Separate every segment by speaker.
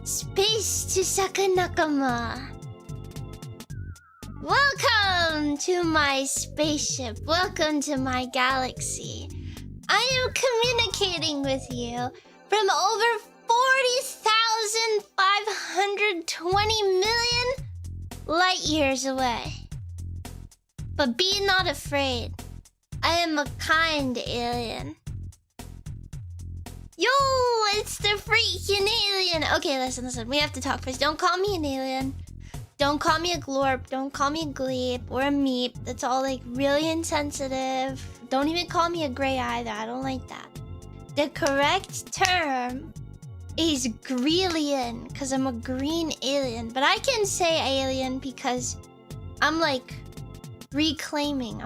Speaker 1: Space to Sakanakama. Welcome to my spaceship. Welcome to my galaxy. I am communicating with you from over 40,520 million light years away. But be not afraid. I am a kind alien. Yo, it's the freaking alien. Okay, listen. We have to talk first. Don't call me an alien. Don't call me a glorp. Don't call me a gleep or a meep. That's all like really insensitive. Don't even call me a gray either. I don't like that. The correct term is Greelian, because I'm a green alien. But I can say alien because I'm like reclaiming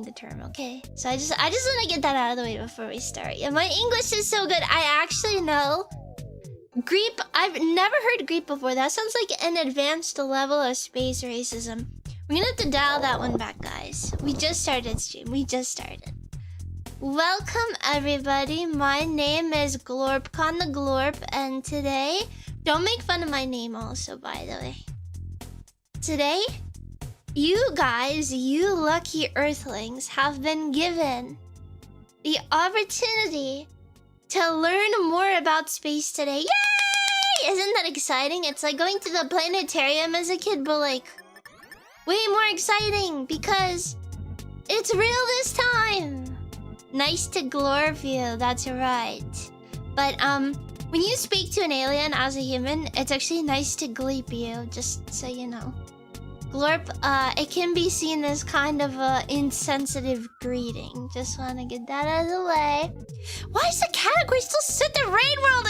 Speaker 1: the term, okay? So I just want to get that out of the way before we start. Yeah, my English is so good. I actually know Greep. I've never heard Greep before. That sounds like an advanced level of space racism. We're gonna have to dial that one back, guys. We just started stream. Welcome everybody. My name is Glorpcon the Glorp, and today, don't make fun of my name also, by the way. Today, you guys, you lucky earthlings, have been given the opportunity to learn more about space today. Yay! Isn't that exciting? It's like going to the planetarium as a kid, but like way more exciting because it's real this time. Nice to glorp you, that's right. But when you speak to an alien as a human, it's actually nice to gleep you, just so you know. Glorp, it can be seen as kind of a insensitive greeting. Just want to get that out of the way. Why is the category still set to raid world?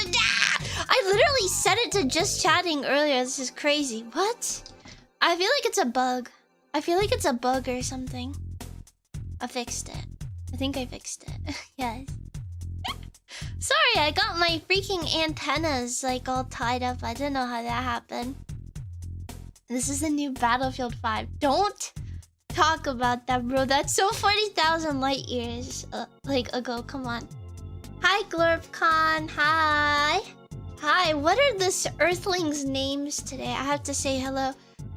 Speaker 1: I literally set it to just chatting earlier. This is crazy. What? I feel like it's a bug. I feel like it's a bug or something. I fixed it. I think I fixed it. Yes. Sorry, I got my freaking antennas like all tied up. I didn't know how that happened. This is the new Battlefield 5. Don't talk about that, bro. That's so 40,000 light years ago. Come on. Hi, Glorpcon. Hi. Hi. What are this Earthlings' names today? I have to say hello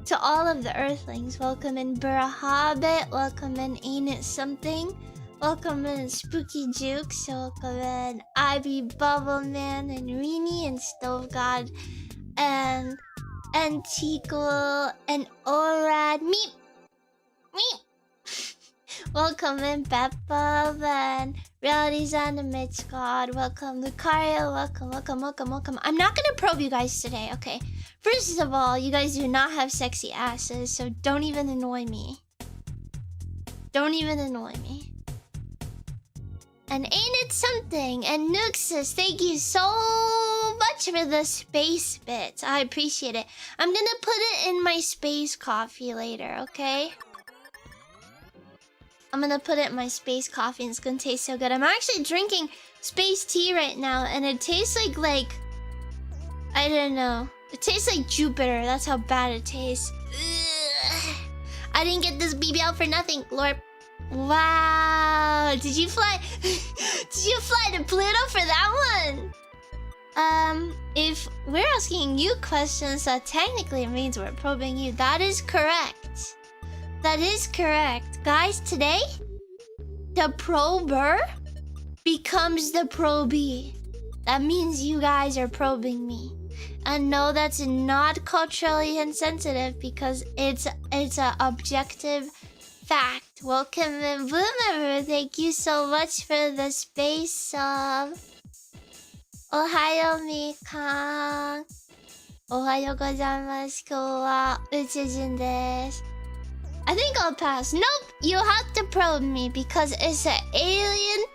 Speaker 1: to all of the Earthlings. Welcome in Burrahobbit. Welcome in Ain't It Something. Welcome in Spooky Jukes. Welcome in Ivy Bubbleman and Reenie and Stove God and Tickle and Orad. Meep! Welcome in Peppa and Reality's and the Mitch God. Welcome Lucario. Welcome. I'm not gonna probe you guys today, okay? First of all, you guys do not have sexy asses, so don't even annoy me. And Ain't It Something and Nuxus, thank you so much for the space bits. I appreciate it. I'm gonna put it in my space coffee later, okay? I'm gonna put it in my space coffee and it's gonna taste so good. I'm actually drinking space tea right now and it tastes like I don't know. It tastes like Jupiter. That's how bad it tastes. Ugh. I didn't get this BBL for nothing, Glorp. Wow, did you fly to Pluto for that one? If we're asking you questions, that technically means we're probing you. That is correct. Guys, today, the prober becomes the probee. That means you guys are probing me. And no, that's not culturally insensitive because it's an objective fact. Welcome in Bloomer. Thank you so much for the space sub. Ohayo Mikan. Ohayo gozaimasu. Kyou wa Uchijin desu. I think I'll pass. Nope, you have to probe me because it's an alien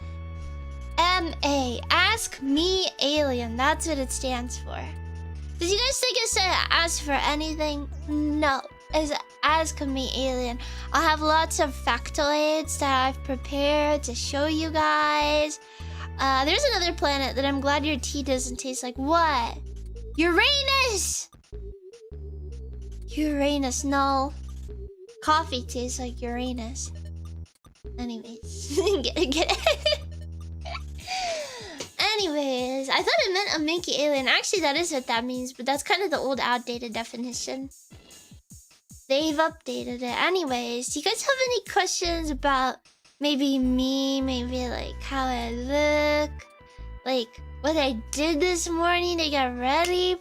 Speaker 1: MA. Ask me alien. That's what it stands for. Did you guys think it said ask for anything? No. Is ask me alien. I'll have lots of factoids that I've prepared to show you guys. There's another planet that I'm glad your tea doesn't taste like. What? Uranus! No. Coffee tastes like Uranus. Anyways. Get it? Anyways, I I thought it meant a minky alien. Actually, that is what that means, but that's kind of the old outdated definition. They've updated it. Anyways, do you guys have any questions about maybe me, maybe like how I look, like what I did this morning to get ready,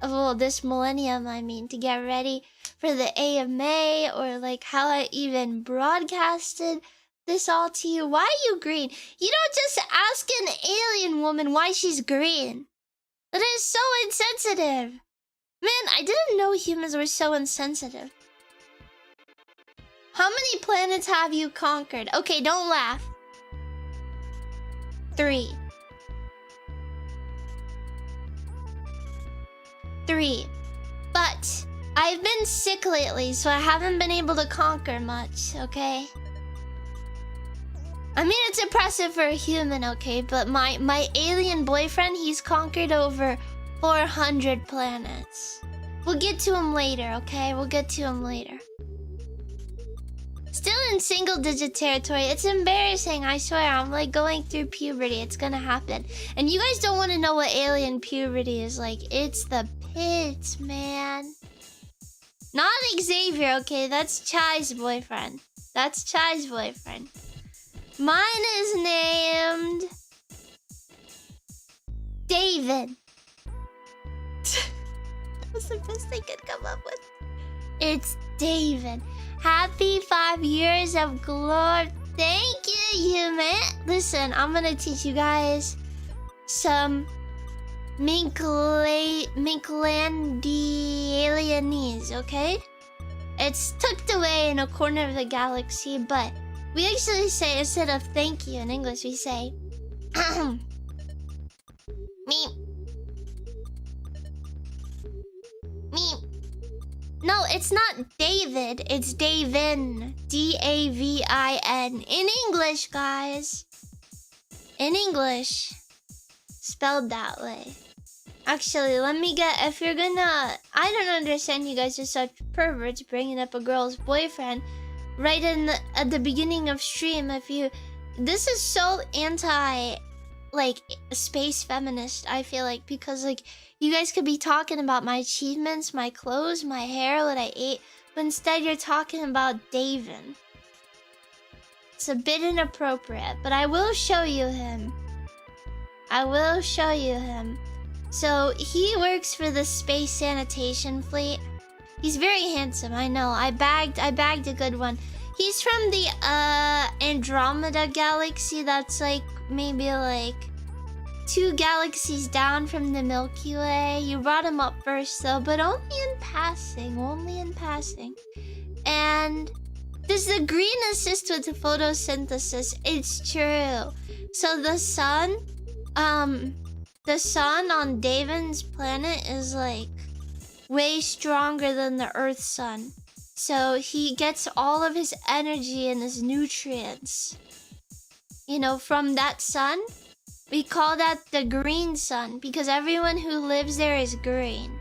Speaker 1: well, this millennium, I mean, to get ready for the AMA, or like how I even broadcasted this all to you? Why are you green? You don't just ask an alien woman why she's green. That is so insensitive. Man, I didn't know humans were so insensitive. How many planets have you conquered? Okay, don't laugh. 3. 3. But I've been sick lately, so I haven't been able to conquer much, okay? I mean, it's impressive for a human, okay? But my alien boyfriend, he's conquered over 400 planets. We'll get to him later, okay? We'll get to him later. Still in single-digit territory. It's embarrassing, I swear. I'm like going through puberty. It's gonna happen. And you guys don't want to know what alien puberty is like. It's the pits, man. Not Xavier, okay? That's Chai's boyfriend. That's Chai's boyfriend. Mine is named David. That was the best I could come up with. It's David. Happy 5 years of glory. Thank you, human. Listen, I'm gonna teach you guys some Minklandialianese, okay? It's tucked away in a corner of the galaxy, but we actually say, instead of thank you in English, we say meep. Meep. No, it's not David, it's Davin. D-A-V-I-N. In English, guys. In English. Spelled that way. Actually, let me get, if you're gonna... I don't understand you guys are such perverts bringing up a girl's boyfriend right at the beginning of stream. If you... This is so anti... like, space feminist, I feel like. Because, like, you guys could be talking about my achievements, my clothes, my hair, what I ate. But instead you're talking about Davin. It's a bit inappropriate. But I will show you him. I will show you him. So, he works for the Space Sanitation Fleet. He's very handsome, I know. I bagged a good one. He's from the Andromeda galaxy. That's like maybe like 2 galaxies down from the Milky Way. You brought him up first though, but only in passing. Only in passing. And does the green assist with the photosynthesis? It's true. So the sun on Davin's planet is like way stronger than the Earth's sun. So he gets all of his energy and his nutrients, you know, from that sun. We call that the green sun because everyone who lives there is green.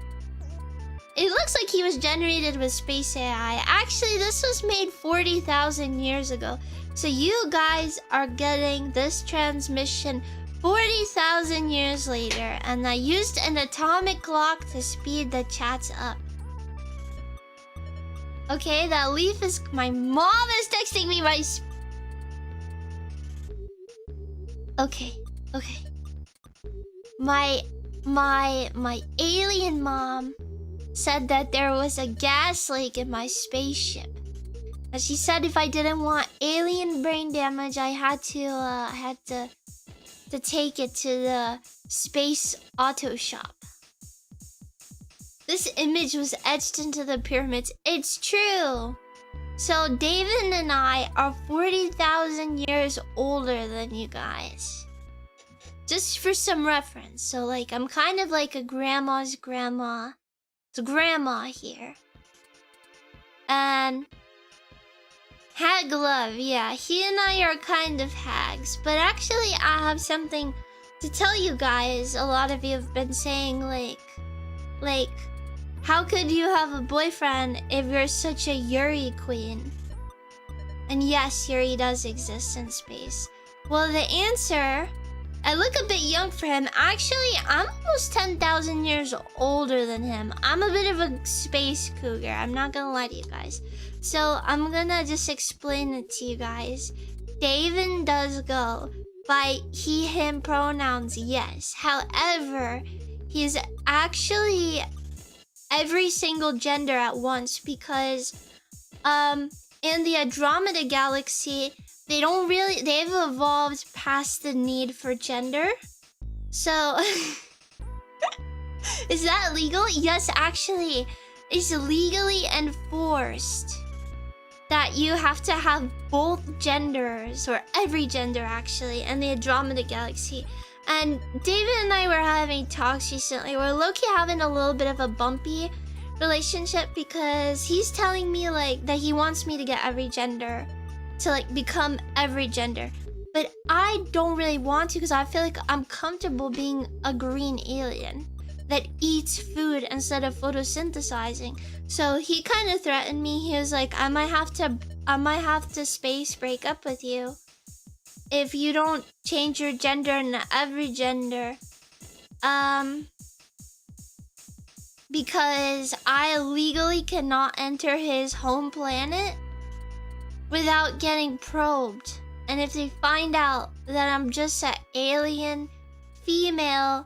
Speaker 1: It looks like he was generated with space AI. Actually, this was made 40,000 years ago. So you guys are getting this transmission 40,000 years later, and I used an atomic clock to speed the chats up. Okay, that leaf is... My mom is texting me my... Okay. My alien mom said that there was a gas leak in my spaceship. And she said if I didn't want alien brain damage, I had to take it to the space auto shop. This image was etched into the pyramids. It's true. So David and I are 40,000 years older than you guys. Just for some reference. So like I'm kind of like a grandma's grandma. It's grandma here. And Hag Love, yeah, he and I are kind of hags. But actually I have something to tell you guys. A lot of you have been saying like how could you have a boyfriend if you're such a Yuri queen? And yes, Yuri does exist in space. Well, the answer I look a bit young for him. Actually, I'm almost 10,000 years older than him. I'm a bit of a space cougar. I'm not gonna lie to you guys. So I'm gonna just explain it to you guys. David does go by he, him pronouns, yes. However, he's actually every single gender at once because in the Andromeda galaxy, they've evolved past the need for gender. So is that legal? Yes, actually, it's legally enforced that you have to have both genders, or every gender actually, in the Andromeda galaxy. And David and I were having talks recently. We're low-key having a little bit of a bumpy relationship because he's telling me like that he wants me to get every gender, to like become every gender. But I don't really want to because I feel like I'm comfortable being a green alien that eats food instead of photosynthesizing. So he kind of threatened me. He was like, I might have to space break up with you if you don't change your gender into every gender. Because I legally cannot enter his home planet without getting probed. And if they find out that I'm just an alien female,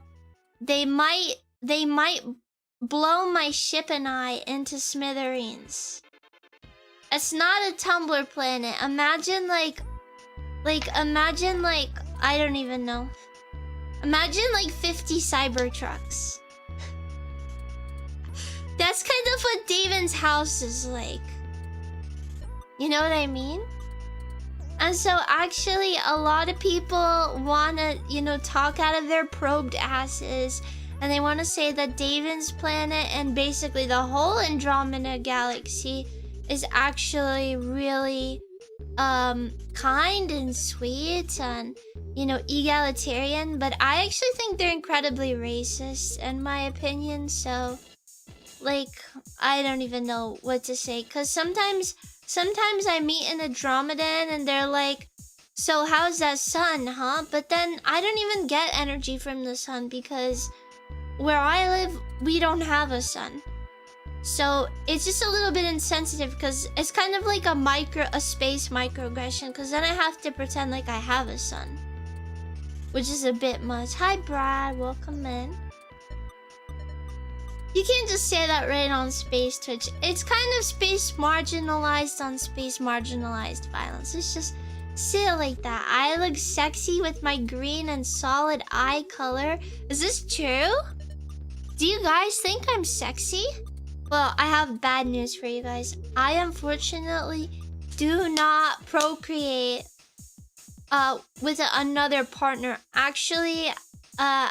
Speaker 1: they might blow my ship and I into smithereens. It's not a Tumblr planet. Imagine like I don't even know. Imagine like 50 Cybertrucks. That's kind of what David's house is like. You know what I mean? And so actually a lot of people wanna, talk out of their probed asses. And they want to say that David's planet and basically the whole Andromeda galaxy is actually really kind and sweet and egalitarian, but I actually think they're incredibly racist in my opinion. So like I don't even know what to say, because sometimes I meet an Andromedan and they're like, so how's that sun, huh? But then I don't even get energy from the sun because where I live, we don't have a sun. So it's just a little bit insensitive because it's kind of like a space microaggression, because then I have to pretend like I have a sun, which is a bit much. Hi Brad, welcome in. You can't just say that right on Space Twitch. It's kind of space marginalized on space marginalized violence. It's just say it like that. I look sexy with my green and solid eye color. Is this true? Do you guys think I'm sexy? Well, I have bad news for you guys. I unfortunately do not procreate with another partner. Actually, I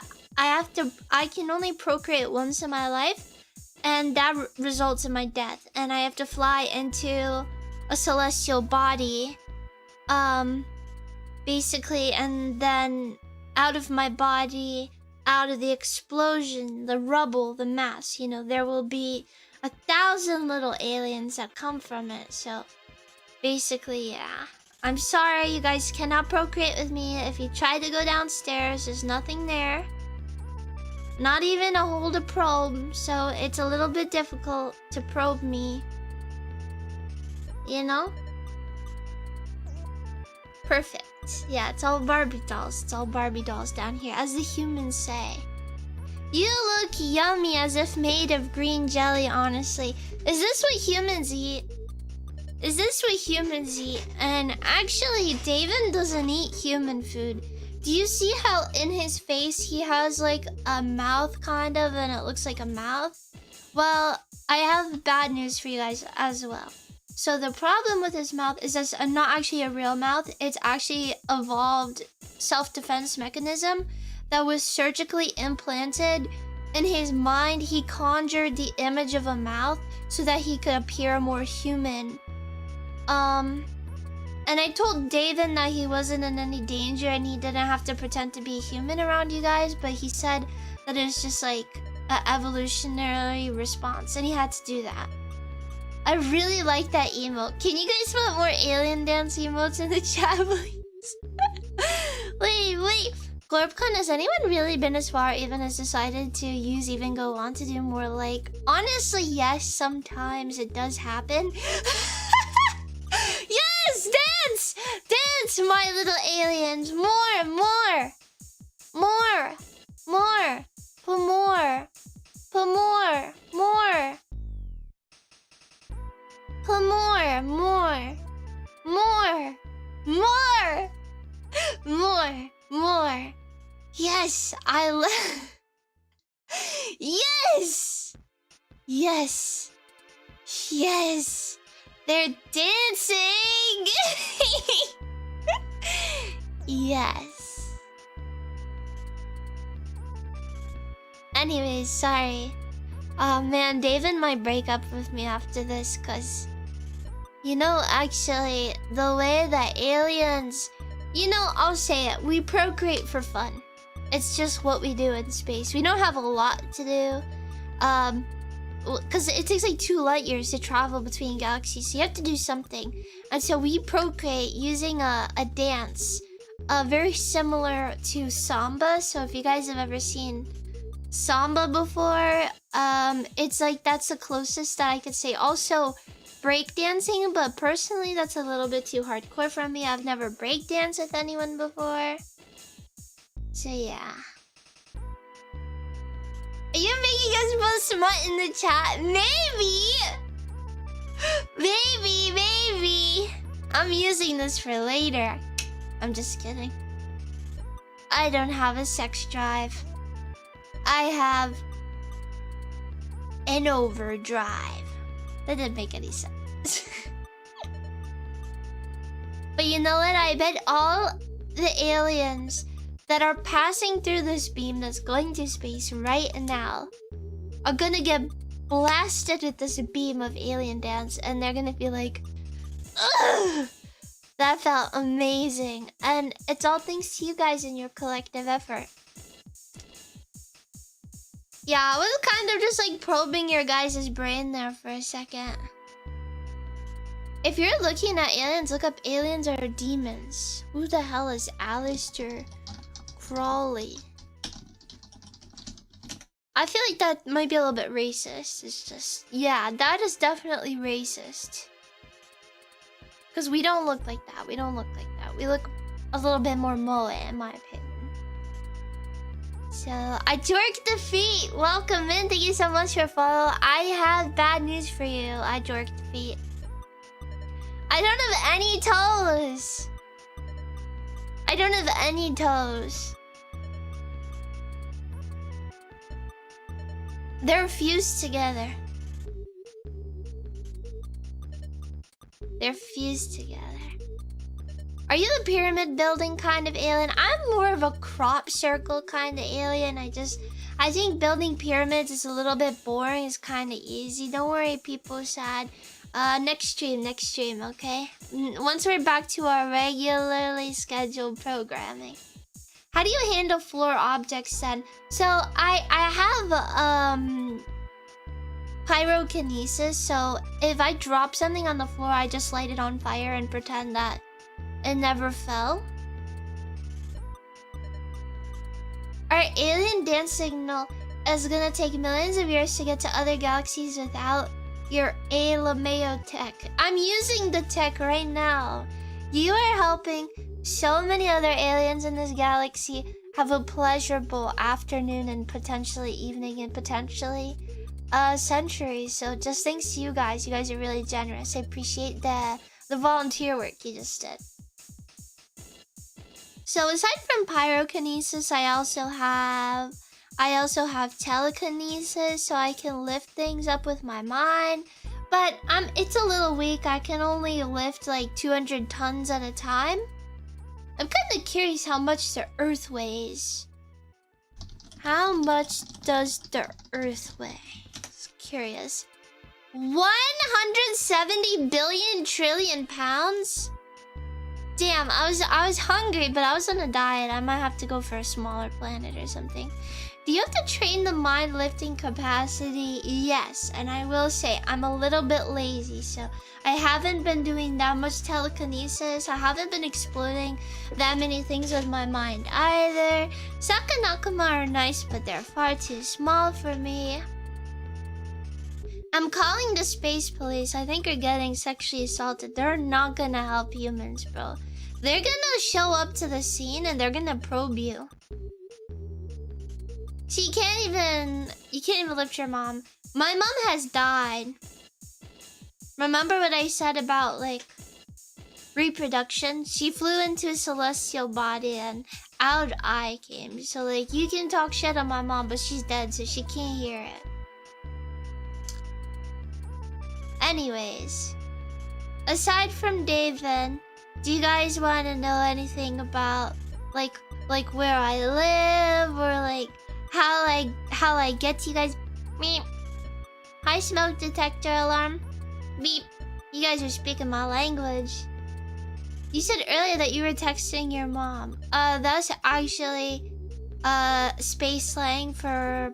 Speaker 1: can only procreate once in my life, and that results in my death. And I have to fly into a celestial body, basically, and then out of my body, out of the explosion, the rubble, the mass, there will be 1,000 little aliens that come from it. So basically, yeah. I'm sorry, you guys cannot procreate with me. If you try to go downstairs, there's nothing there. Not even a hole to probe, so it's a little bit difficult to probe me. Perfect. Yeah, it's all Barbie dolls. It's all Barbie dolls down here, as the humans say. You look yummy, as if made of green jelly, honestly. Is this what humans eat? Is this what humans eat? And actually, David doesn't eat human food. Do you see how in his face he has like a mouth kind of, and it looks like a mouth? Well, I have bad news for you guys as well. So the problem with his mouth is that's not actually a real mouth. It's actually evolved self-defense mechanism that was surgically implanted in his mind. He conjured the image of a mouth so that he could appear more human. And I told David that he wasn't in any danger and he didn't have to pretend to be human around you guys, but he said that it's just like an evolutionary response and he had to do that. I really like that emote. Can you guys put more alien dance emotes in the chat, please? Wait. Glorpcon, has anyone really been as far even as decided to use even go on to do more like... Honestly, yes, sometimes it does happen. Yes! Dance! Dance, my little aliens! More! More! More! More! Put more! Put more! More! Put more! More! More! More! More! More! Yes! I love... Yes! Yes! Yes! They're dancing! Yes. Anyways, sorry. Man, David might break up with me after this, cause... You know, actually, the way that aliens... You know, I'll say it. We procreate for fun. It's just what we do in space. We don't have a lot to do. Because it takes like 2 light years to travel between galaxies. So you have to do something. And so we procreate using a dance. Very similar to samba. So if you guys have ever seen samba before, it's like that's the closest that I could say. Also, breakdancing, but personally that's a little bit too hardcore for me. I've never breakdanced with anyone before. So yeah. Are you making us both smut in the chat? Maybe! Maybe, maybe. I'm using this for later. I'm just kidding. I don't have a sex drive. I have an overdrive. That didn't make any sense. But you know what? I bet all the aliens that are passing through this beam that's going to space right now are gonna get blasted with this beam of alien dance, and they're gonna be like, ugh! That felt amazing. And it's all thanks to you guys and your collective effort. Yeah, I was kind of just like probing your guys' brain there for a second. If you're looking at aliens, look up aliens or demons. Who the hell is Alistair Crawley? I feel like that might be a little bit racist. It's just... Yeah, that is definitely racist. Because we don't look like that. We don't look like that. We look a little bit more moe, in my opinion. So, I jorked the feet. Welcome in. Thank you so much for follow. I have bad news for you. I jorked the feet. I don't have any toes. I don't have any toes. They're fused together. They're fused together. Are you the pyramid building kind of alien? I'm more of a crop circle kind of alien. I think building pyramids is a little bit boring. It's kind of easy. Don't worry, people sad. Next stream, okay? Once we're back to our regularly scheduled programming. How do you handle floor objects then? So I have pyrokinesis. So if I drop something on the floor, I just light it on fire and pretend that it never fell. Our alien dance signal is gonna take millions of years to get to other galaxies without your Alameo tech. I'm using the tech right now. You are helping so many other aliens in this galaxy have a pleasurable afternoon and potentially evening and potentially centuries. So just thanks to you guys. You guys are really generous. I appreciate the volunteer work you just did. So aside from pyrokinesis, I also have telekinesis, so I can lift things up with my mind. But it's a little weak. I can only lift like 200 tons at a time. I'm kind of curious how much the Earth weighs. How much does the Earth weigh? Just curious. 170 billion trillion pounds? Damn, I was hungry, but I was on a diet. I might have to go for a smaller planet or something. Do you have to train the mind lifting capacity? Yes, and I will say I'm a little bit lazy, so I haven't been doing that much telekinesis. I haven't been exploding that many things with my mind either. Sakanakama are nice, but they're far too small for me. I'm calling the space police. I think you're getting sexually assaulted. They're not gonna help humans, bro. They're gonna show up to the scene and they're gonna probe you. So you can't even lift your mom. My mom has died. Remember what I said about like reproduction? She flew into a celestial body and out I came. So like you can talk shit on my mom, but she's dead, so she can't hear it. Anyways, aside from David, do you guys want to know anything about like where I live or like how I get to you guys? Beep. Hi, smoke detector alarm. Beep. You guys are speaking my language. You said earlier that you were texting your mom. That's actually space slang for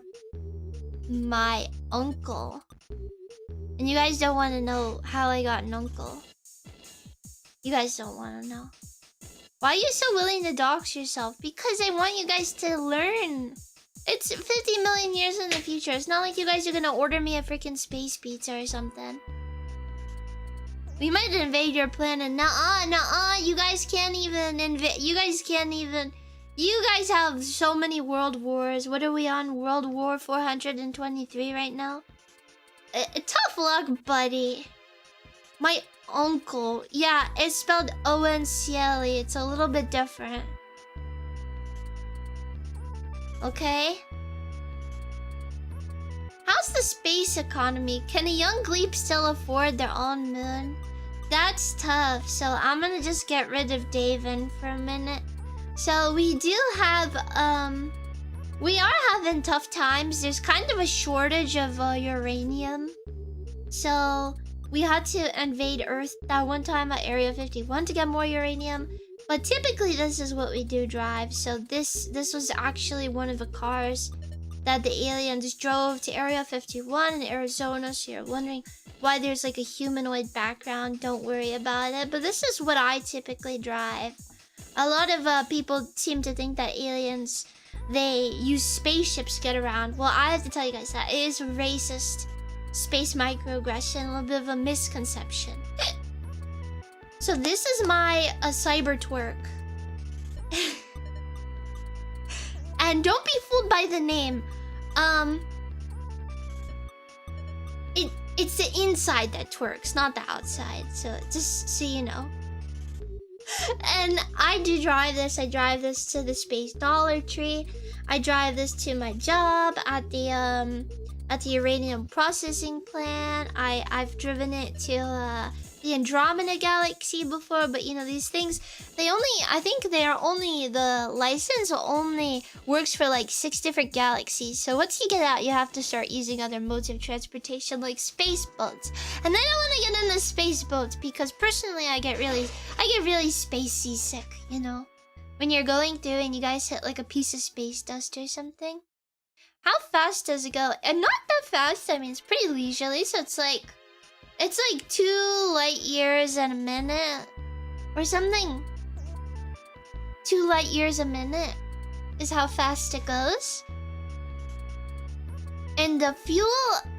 Speaker 1: my uncle. And you guys don't want to know how I got an uncle. You guys don't want to know. Why are you so willing to dox yourself? Because I want you guys to learn. It's 50 million years in the future. It's not like you guys are gonna order me a freaking space pizza or something. We might invade your planet. Nuh-uh. You guys can't even invade. You guys have so many world wars. What are we on? World War 423 right now? Tough luck, buddy. My uncle. Yeah, it's spelled O-N-C-L-E. It's a little bit different. Okay? How's the space economy? Can a young gleep still afford their own moon? That's tough. So I'm gonna just get rid of David for a minute. So we do have, we are having tough times. There's kind of a shortage of uranium. So we had to invade Earth that one time at Area 51 to get more uranium. But typically this is what we do drive. So this was actually one of the cars that the aliens drove to Area 51 in Arizona. So you're wondering why there's like a humanoid background. Don't worry about it. But this is what I typically drive. A lot of people seem to think that aliens, they use spaceships to get around. Well, I have to tell you guys that it is racist. Space microaggression, a little bit of a misconception. So this is my cyber twerk. And don't be fooled by the name. It's the inside that twerks, not the outside. So just so you know. And I do drive this. I drive this to the Space Dollar Tree. I drive this to my job at the uranium processing plant. I've driven it to the Andromeda Galaxy before, but you know, these things, I think the license only works for like 6 different galaxies. So once you get out, you have to start using other modes of transportation like space boats. And I don't want to get into space boats because personally I get really space seasick, you know? When you're going through and you guys hit like a piece of space dust or something. How fast does it go? And not that fast, I mean it's pretty leisurely, so it's like 2 light years and a minute or something. 2 light years a minute is how fast it goes. And the fuel,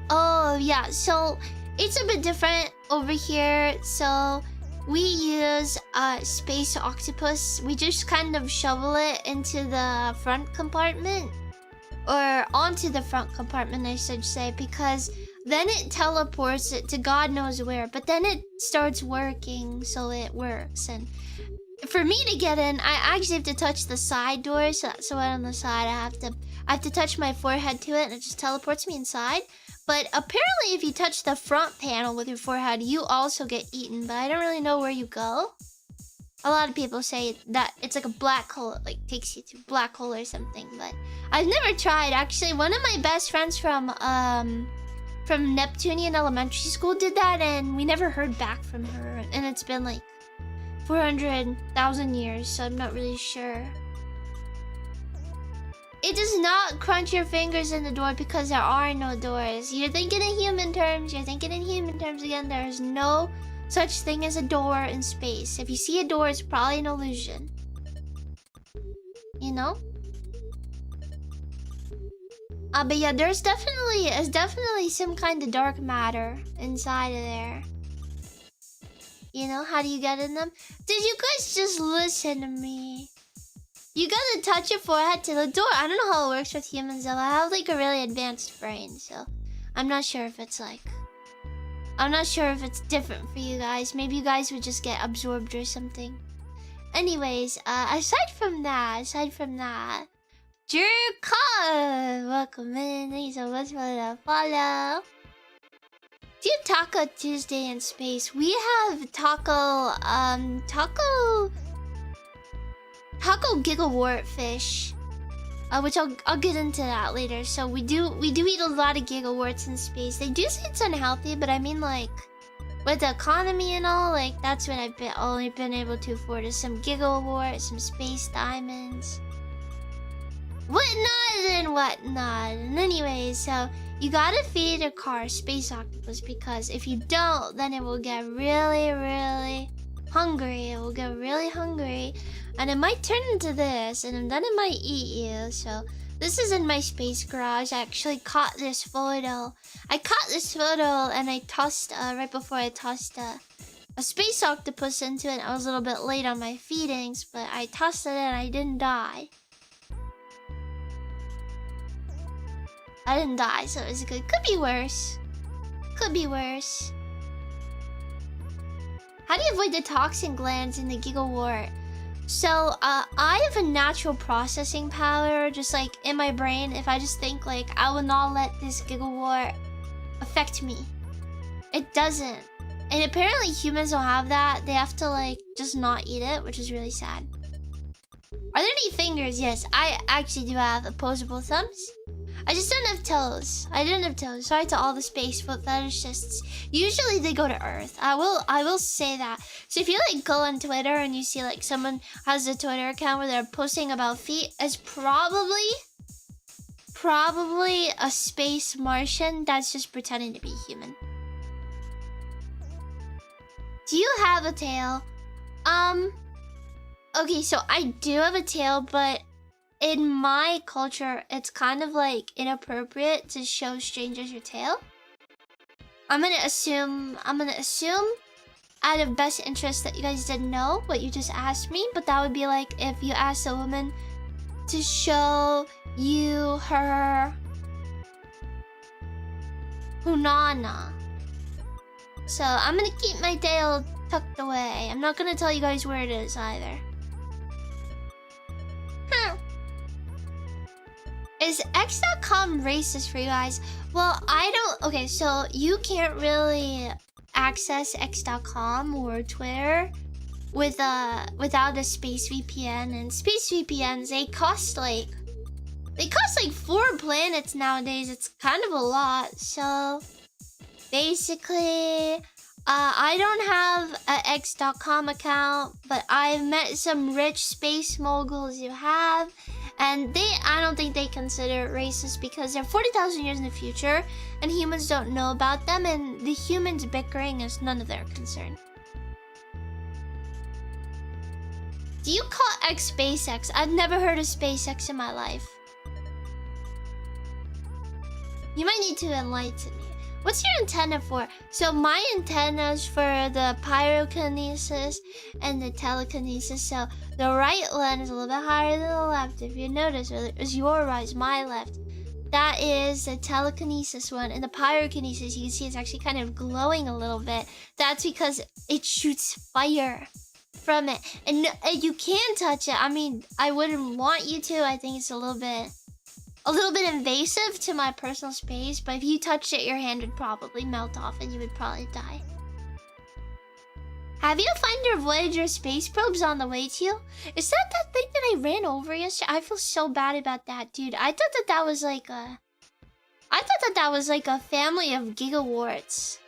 Speaker 1: oh yeah, so it's a bit different over here. So we use space octopus. We just kind of shovel it into the front compartment. Or onto the front compartment, I should say, because then it teleports it to God knows where, but then it starts working, so it works. And for me to get in, I actually have to touch the side door, so that's why on the side I have to touch my forehead to it, and it just teleports me inside. But apparently if you touch the front panel with your forehead, you also get eaten, but I don't really know where you go. A lot of people say that it's like a black hole, it like takes you to a black hole or something, but I've never tried. Actually, one of my best friends from Neptunian Elementary School did that, and we never heard back from her. And it's been like 400,000 years, so I'm not really sure. It does not crunch your fingers in the door because there are no doors. You're thinking in human terms. You're thinking in human terms again. There is no such thing as a door in space. If you see a door, it's probably an illusion. You know? But yeah, there's definitely some kind of dark matter inside of there. You know, how do you get in them? Did you guys just listen to me? You gotta touch your forehead to the door. I don't know how it works with humans though. I have like a really advanced brain, so I'm not sure if it's like... I'm not sure if it's different for you guys. Maybe you guys would just get absorbed or something. Anyways, aside from that, Jerka! Welcome in. Thank you so much for the follow. Do Taco Tuesday in space. We have Taco gigawort fish, which I'll get into that later. So we do eat a lot of gigaworts in space. They do say it's unhealthy, but I mean like with the economy and all, like that's what I've only been able to afford is some gigawort, some space diamonds, whatnot. And anyways, so you gotta feed a car space octopus because if you don't, then it will get really hungry. It will get really hungry. And it might turn into this, and then it might eat you. So this is in my space garage. I actually caught this photo. And I tossed, right before I tossed a space octopus into it. I was a little bit late on my feedings, but I tossed it and I didn't die. So it was good. Could be worse. How do you avoid the toxin glands in the gigawort? So, I have a natural processing power, just like in my brain. If I just think like, I will not let this gigawort affect me. It doesn't. And apparently humans don't have that. They have to like, just not eat it, which is really sad. Are there any fingers? Yes, I actually do have opposable thumbs. I just don't have toes. Sorry to all the space foot fetishists. Usually they go to Earth. I will say that. So if you like go on Twitter and you see like someone has a Twitter account where they're posting about feet, it's probably a space Martian that's just pretending to be human. Do you have a tail? Okay, so I do have a tail, but in my culture, it's kind of like inappropriate to show strangers your tail. I'm gonna assume out of best interest that you guys didn't know what you just asked me, but that would be like if you asked a woman to show you her hunana. So I'm gonna keep my tail tucked away. I'm not gonna tell you guys where it is either. Is X.com racist for you guys? Well, I don't... Okay, so you can't really access X.com or Twitter without a space VPN. And space VPNs, they cost like 4 planets nowadays. It's kind of a lot. So basically, I don't have an X.com account, but I've met some rich space moguls who have. And I don't think they consider it racist because they're 40,000 years in the future and humans don't know about them, and the humans bickering is none of their concern. Do you call X SpaceX? I've never heard of SpaceX in my life. You might need to enlighten me. What's your antenna for? So my antenna's for the pyrokinesis and the telekinesis. So the right one is a little bit higher than the left. If you notice, or is your right, is my left. That is the telekinesis one. And the pyrokinesis, you can see it's actually kind of glowing a little bit. That's because it shoots fire from it. And you can touch it. I mean, I wouldn't want you to. I think it's a little bit invasive to my personal space, but if you touched it, your hand would probably melt off and you would probably die. Have you found your Voyager space probes on the way to you? Is that thing that I ran over yesterday? I feel so bad about that, dude. I thought that was like a family of gigawarts.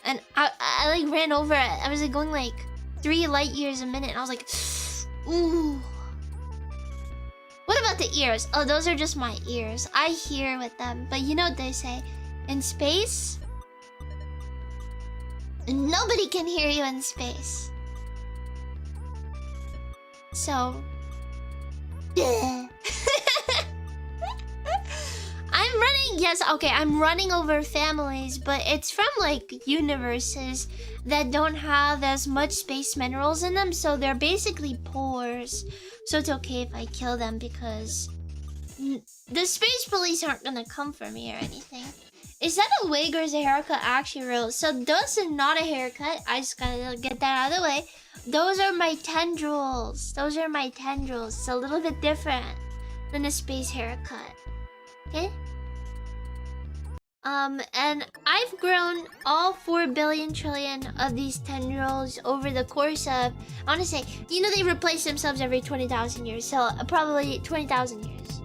Speaker 1: And I like ran over it. I was like going like 3 light years a minute. And I was like, ooh. What about the ears? Oh, those are just my ears. I hear with them. But you know what they say? In space, nobody can hear you in space. So... I'm running, yes, okay, I'm running over families, but it's from like universes that don't have as much space minerals in them, so they're basically pores. So it's okay if I kill them because the space police aren't gonna come for me or anything. Is that a wig or is a haircut actually real? So those are not a haircut. I just gotta get that out of the way. Those are my tendrils. Those are my tendrils. It's a little bit different than a space haircut. Okay? And I've grown all 4 billion trillion of these tendrils over the course of, I want to say, you know, they replace themselves every 20,000 years. So probably 20,000 years.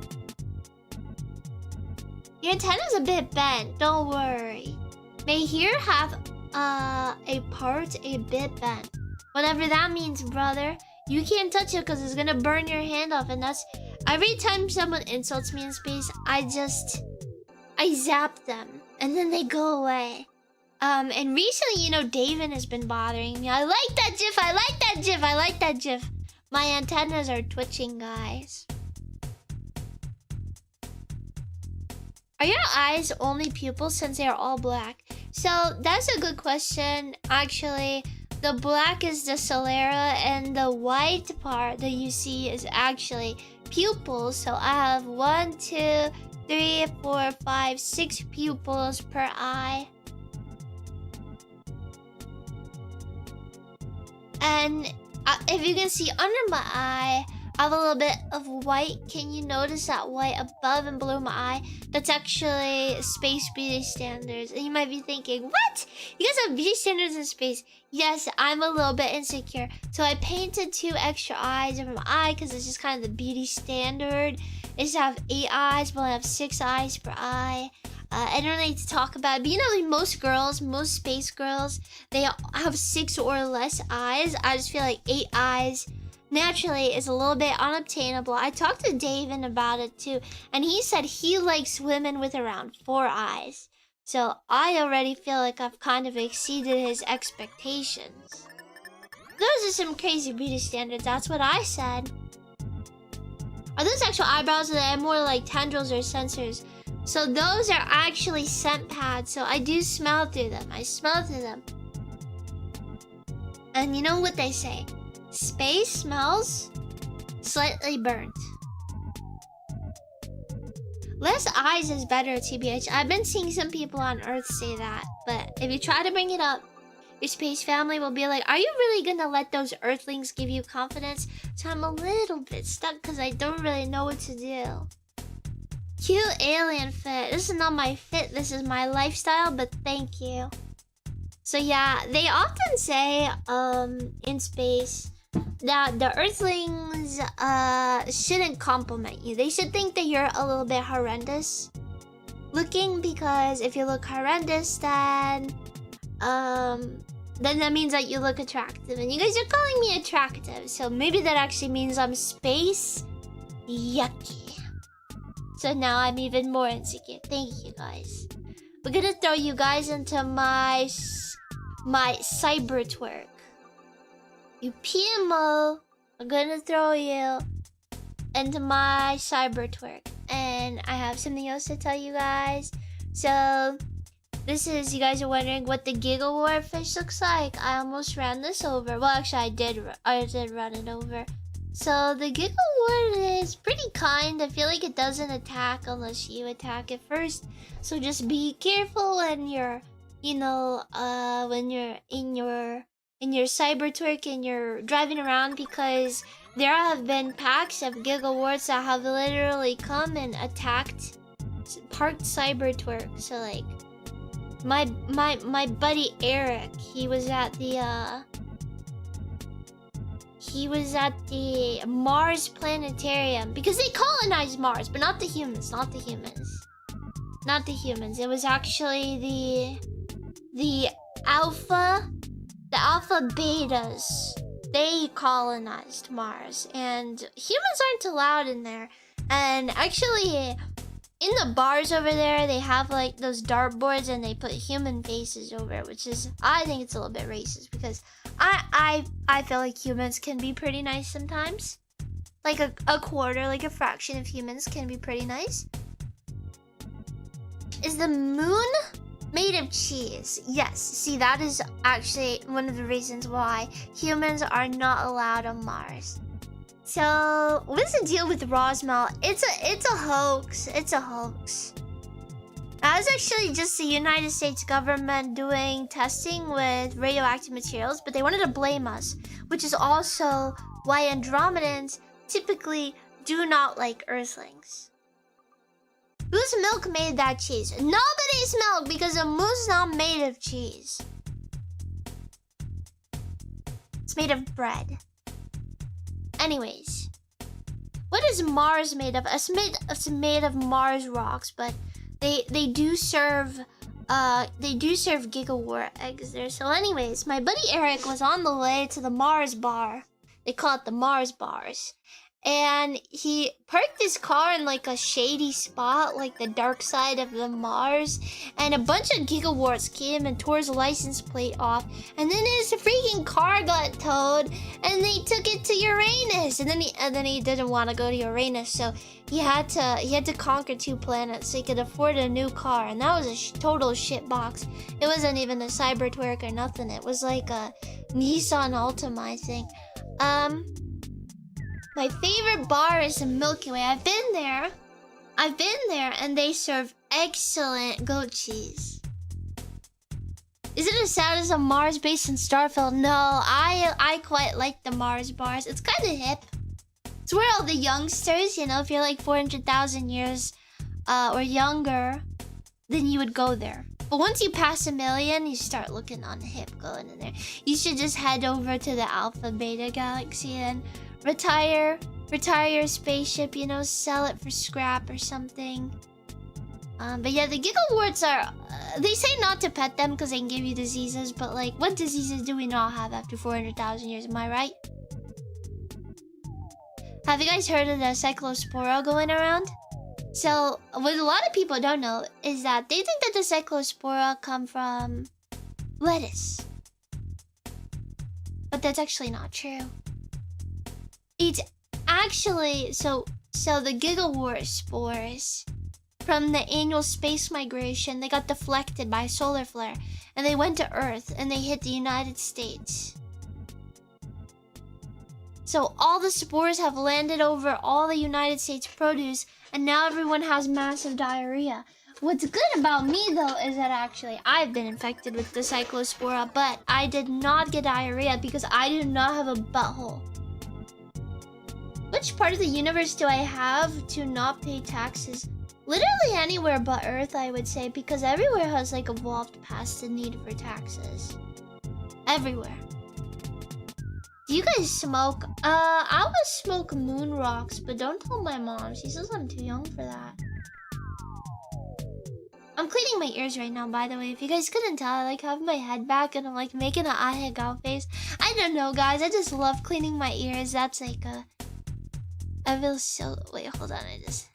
Speaker 1: Your antenna's a bit bent, don't worry. May here have a part a bit bent. Whatever that means, brother. You can't touch it because it's gonna burn your hand off, and that's... Every time someone insults me in space, I zap them, and then they go away. And recently, you know, David has been bothering me. I like that gif, I like that gif, I like that gif. My antennas are twitching, guys. Are your eyes only pupils since they are all black? So that's a good question. Actually, the black is the sclera and the white part that you see is actually pupils. So I have 1, 2, 3, 4, 5, 6 pupils per eye. And if you can see under my eye, I have a little bit of white. Can you notice that white above and below my eye? That's actually space beauty standards. And you might be thinking, what? You guys have beauty standards in space? Yes, I'm a little bit insecure. So I painted 2 extra eyes over my eye because it's just kind of the beauty standard. Is to have 8 eyes, but I have 6 eyes per eye. I don't need to talk about it, but you know, like most girls, most space girls, they have 6 or less eyes. I just feel like 8 eyes naturally is a little bit unobtainable. I talked to David about it too, and he said he likes women with around 4 eyes. So I already feel like I've kind of exceeded his expectations. Those are some crazy beauty standards, that's what I said. Are those actual eyebrows, or are they more like tendrils or sensors? So those are actually scent pads, so I do smell through them. I smell through them. And you know what they say? Space smells slightly burnt. Less eyes is better, TBH. I've been seeing some people on Earth say that, but if you try to bring it up, your space family will be like, are you really gonna let those Earthlings give you confidence? So I'm a little bit stuck because I don't really know what to do. Cute alien fit. This is not my fit, this is my lifestyle, but thank you. So yeah, they often say in space that the Earthlings shouldn't compliment you. They should think that you're a little bit horrendous looking, because if you look horrendous, then that means that you look attractive, and you guys are calling me attractive, so maybe that actually means I'm space yucky. So now I'm even more insecure. Thank you guys. We're gonna throw you guys into my cyber twerk. You PMO, I'm gonna throw you into my cyber twerk. And I have something else to tell you guys. So this is, you guys are wondering what the Giga War fish looks like. I almost ran this over. Well, actually I did run it over. So the Giga War is pretty kind. I feel like it doesn't attack unless you attack it first. So just be careful when you're, you know, when you're in your cyber twerk and you're driving around, because there have been packs of Giga Wars that have literally come and attacked parked cyber twerk. So like my buddy Eric, he was at the Mars planetarium, because they colonized Mars, but not the humans, not the humans. It was actually the alpha betas they colonized Mars, and humans aren't allowed in there. And actually, in the bars over there, they have like those dartboards, and they put human faces over it, which is, I think it's a little bit racist, because I feel like humans can be pretty nice sometimes. Like a quarter, like a fraction of humans can be pretty nice. Is the moon made of cheese? Yes. See, that is actually one of the reasons why humans are not allowed on Mars. So, what's the deal with Roswell? It's a hoax. It's a hoax. That was actually just the United States government doing testing with radioactive materials, but they wanted to blame us, which is also why Andromedans typically do not like Earthlings. Whose milk made that cheese? Nobody's milk, because the moon's not made of cheese. It's made of bread. Anyways, what is Mars made of? It's made of Mars rocks, but they do serve gigawart eggs there. So anyways, my buddy Eric was on the way to the Mars bar. They call it the Mars bars. And he parked his car in like a shady spot, like the dark side of the Mars. And a bunch of gigawarts came and tore his license plate off. And then his freaking car got towed, and they took it to Uranus. And then he didn't want to go to Uranus, so he had to conquer 2 planets so he could afford a new car. And that was a total shit box. It wasn't even a Cybertruck or nothing. It was like a Nissan Altima, I think. My favorite bar is the Milky Way. I've been there, and they serve excellent goat cheese. Is it as sad as a Mars based in Starfield? No, I quite like the Mars bars. It's kind of hip. It's where all the youngsters, you know, if you're like 400,000 years or younger, then you would go there. But once you pass 1 million, you start looking on hip going in there. You should just head over to the Alpha Beta Galaxy and retire your spaceship, you know, sell it for scrap or something. But yeah, the gigawarts are, they say not to pet them because they can give you diseases, but like, what diseases do we not have after 400,000 years, am I right? Have you guys heard of the cyclospora going around? So, what a lot of people don't know is that they think that the cyclospora come from lettuce. But that's actually not true. It's actually, so the gigawart spores from the annual space migration, they got deflected by a solar flare, and they went to Earth, and they hit the United States. So all the spores have landed over all the United States produce, and now everyone has massive diarrhea. What's good about me, though, is that actually I've been infected with the cyclospora, but I did not get diarrhea because I do not have a butthole. Which part of the universe do I have to not pay taxes? Literally anywhere but Earth, I would say, because everywhere has like evolved past the need for taxes. Everywhere. Do you guys smoke? I would smoke moon rocks, but don't tell my mom. She says I'm too young for that. I'm cleaning my ears right now, by the way. If you guys couldn't tell, I like have my head back and I'm like making an ahegao face. I don't know, guys. I just love cleaning my ears. That's like a... I feel so... Wait, hold on. I just...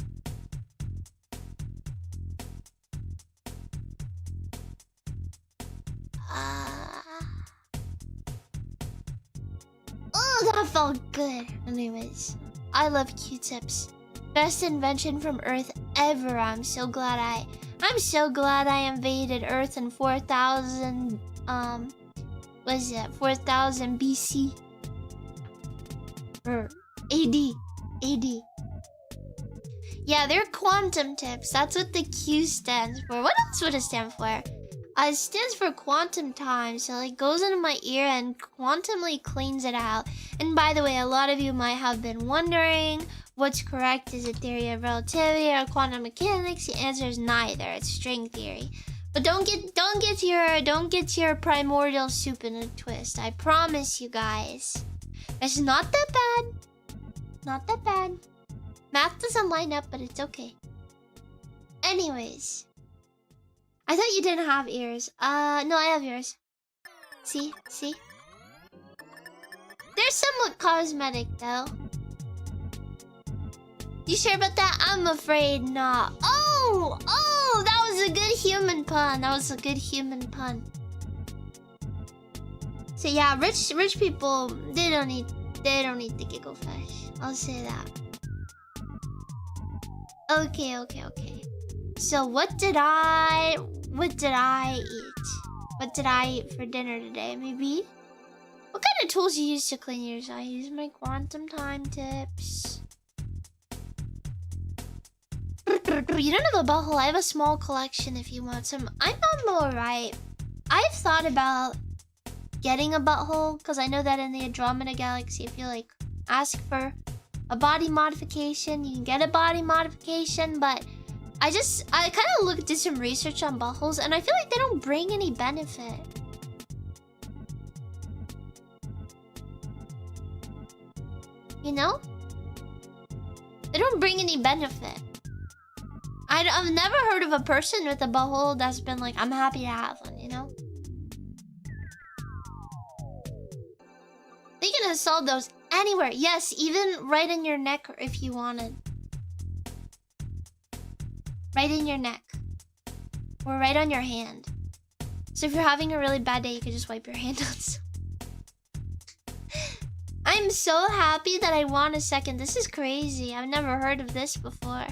Speaker 1: Oh, that felt good. Anyways, I love Q-tips. Best invention from Earth ever. I'm so glad I invaded Earth in 4000 what is it? 4000 BC or AD. Yeah, they're quantum tips. That's what the Q stands for. What else would it stand for? It stands for quantum time, so it goes into my ear and quantumly cleans it out. And by the way, a lot of you might have been wondering what's correct. Is it theory of relativity or quantum mechanics? The answer is neither. It's string theory. But don't get your primordial soup in a twist. I promise you guys, it's not that bad. Not that bad. Math doesn't line up, but it's okay. Anyways. I thought you didn't have ears. No, I have ears. See? They're They're somewhat cosmetic though. You sure about that? I'm afraid not. Oh, that was a good human pun. That was a good human pun. So yeah, rich people, they don't need the giggle fish. I'll say that. Okay. So what did I eat? What did I eat for dinner today? Maybe? What kind of tools you use to clean yours? I use my quantum time tips. You don't have a butthole. I have a small collection if you want some. I'm alright. I've thought about getting a butthole because I know that in the Andromeda Galaxy, if you like ask for a body modification, you can get a body modification. But I kind of did some research on buttholes, and I feel like they don't bring any benefit. You know? They don't bring any benefit. I've never heard of a person with a butthole that's been like, I'm happy to have one, you know? They can install those anywhere. Yes, even right in your neck if you wanted. Right in your neck. Or right on your hand. So if you're having a really bad day, you can just wipe your hand on. I'm so happy that I won a second. This is crazy. I've never heard of this before.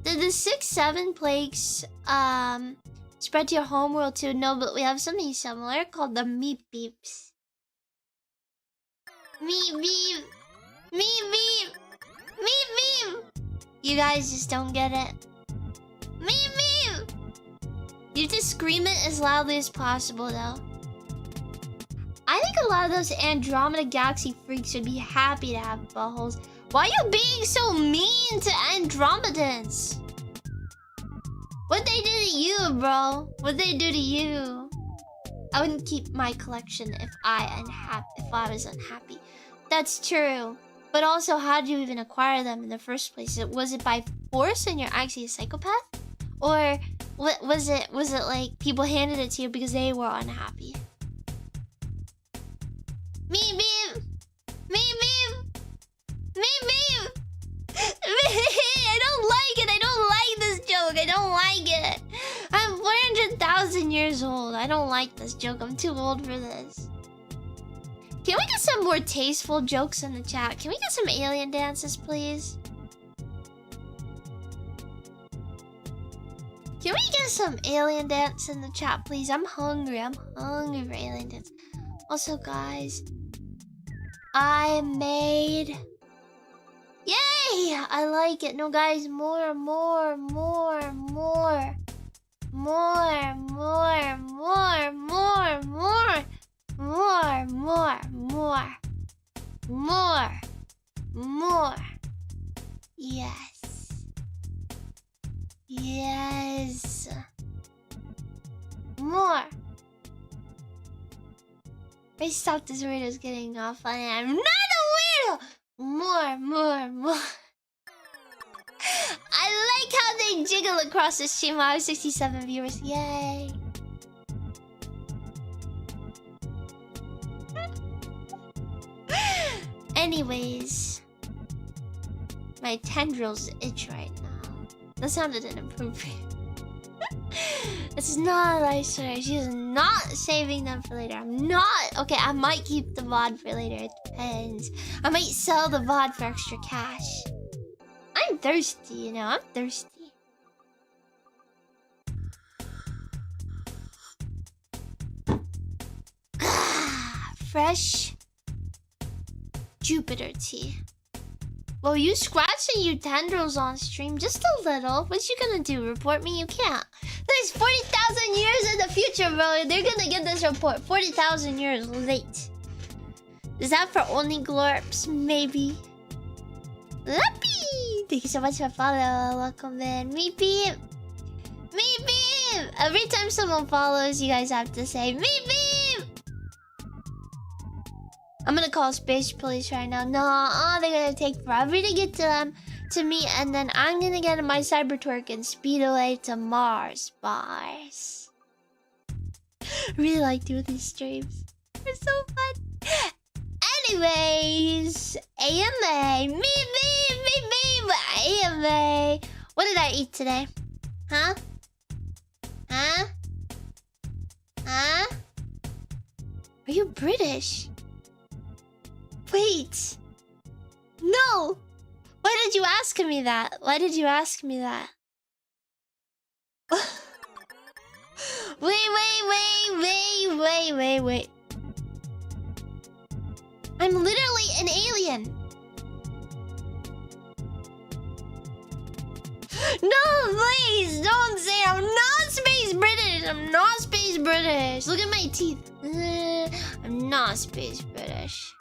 Speaker 1: Did the 6-7 plagues spread to your homeworld too? No, but we have something similar called the meep beeps. Meep beep. Meep beep. Meep beep. You guys just don't get it. Meep beep. You have to scream it as loudly as possible though. I think a lot of those Andromeda Galaxy freaks would be happy to have buttholes. Why are you being so mean to Andromedans? What'd they do to you, bro? What'd they do to you? I wouldn't keep my collection if I was unhappy. That's true. But also, how did you even acquire them in the first place? Was it by force and you're actually a psychopath? Or was it like people handed it to you because they were unhappy? Meep beep! Meep beep! Meep beep! I don't like it! I don't like this joke! I don't like it! I'm 400,000 years old. I don't like this joke. I'm too old for this. Can we get some more tasteful jokes in the chat? Can we get some alien dances, please? Can we get some alien dance in the chat, please? I'm hungry. I'm hungry for alien dance. Also, guys, I made... Yay! I like it. No, guys, more. More. Yes. More. I stopped this weirdo's getting off funny. I'm not a weirdo! More. I like how they jiggle across the stream. I have 67 viewers. Yay. Anyways. My tendrils itch right now. That sounded inappropriate. It's not, I swear. She's not saving them for later. I'm not. Okay, I might keep the VOD for later. It depends. I might sell the VOD for extra cash. I'm thirsty, you know. I'm thirsty. Fresh Jupiter tea. Well, you scratching your tendrils on stream just a little. What you gonna do? Report me? You can't. There's 40,000 years in the future, bro. They're gonna get this report 40,000 years late. Is that for only glorps? Maybe. Lappy! Thank you so much for following. Welcome in. Meep beep! Meep beep! Every time someone follows, you guys have to say meep beep! I'm gonna call space police right now. No, they're gonna take forever to get to me, and then I'm gonna get in my Cybertruck and speed away to Mars bars. Really like doing these streams. They're so fun. Anyways, AMA. Me, AMA. What did I eat today? Huh? Huh? Huh? Are you British? Wait. No. Why did you ask me that? Why did you ask me that? Wait. I'm literally an alien. No, please don't say I'm not space British. I'm not space British. Look at my teeth. I'm not space British.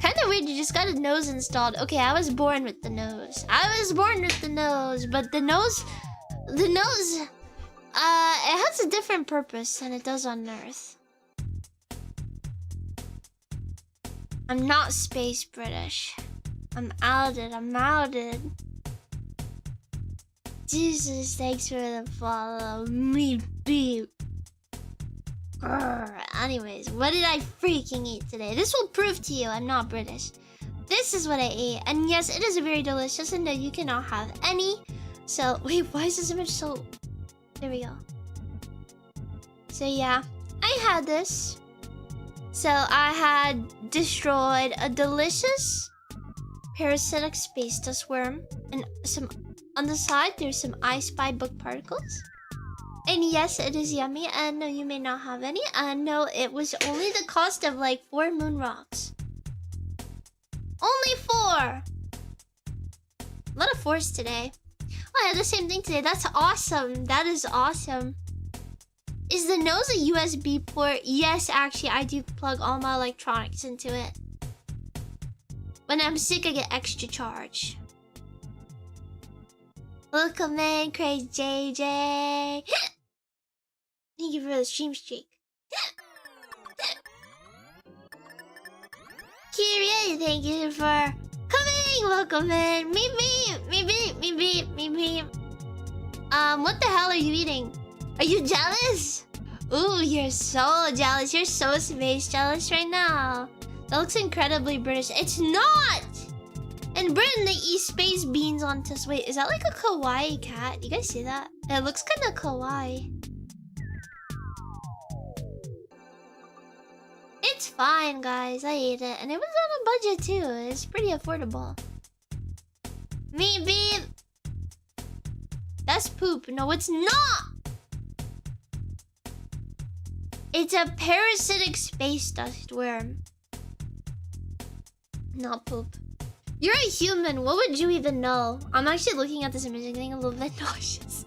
Speaker 1: Kind of weird, you just got a nose installed. Okay, I was born with the nose. But the nose, it has a different purpose than it does on Earth. I'm not space British. I'm outed. Jesus, thanks for the follow. Me beep. Anyways, what did I freaking eat today? This will prove to you I'm not British. This is what I ate. And yes, it is very delicious. And no, you cannot have any. So, wait, why is this image so... There we go. So yeah, I had this. So I had destroyed a delicious parasitic space dust worm. And some... On the side, there's some I Spy book particles. And yes, it is yummy. And no, you may not have any. And no, it was only the cost of like 4 moon rocks. Only 4! A lot of 4s today. Oh, I had the same thing today. That's awesome. That is awesome. Is the nose a USB port? Yes, actually, I do plug all my electronics into it. When I'm sick, I get extra charge. Welcome in, Crazy JJ. Thank you for the stream streak. Kyrie, thank you for coming. Welcome in. Me beep. What the hell are you eating? Are you jealous? Ooh, you're so jealous. You're so space jealous right now. That looks incredibly British. It's not! In Britain, they eat space beans on toast. Wait, is that like a kawaii cat? You guys see that? It looks kind of kawaii. It's fine, guys. I ate it. And it was on a budget, too. It's pretty affordable. Me beep. That's poop. No, it's not! It's a parasitic space dust worm. Not poop. You're a human. What would you even know? I'm actually looking at this image and getting a little bit nauseous.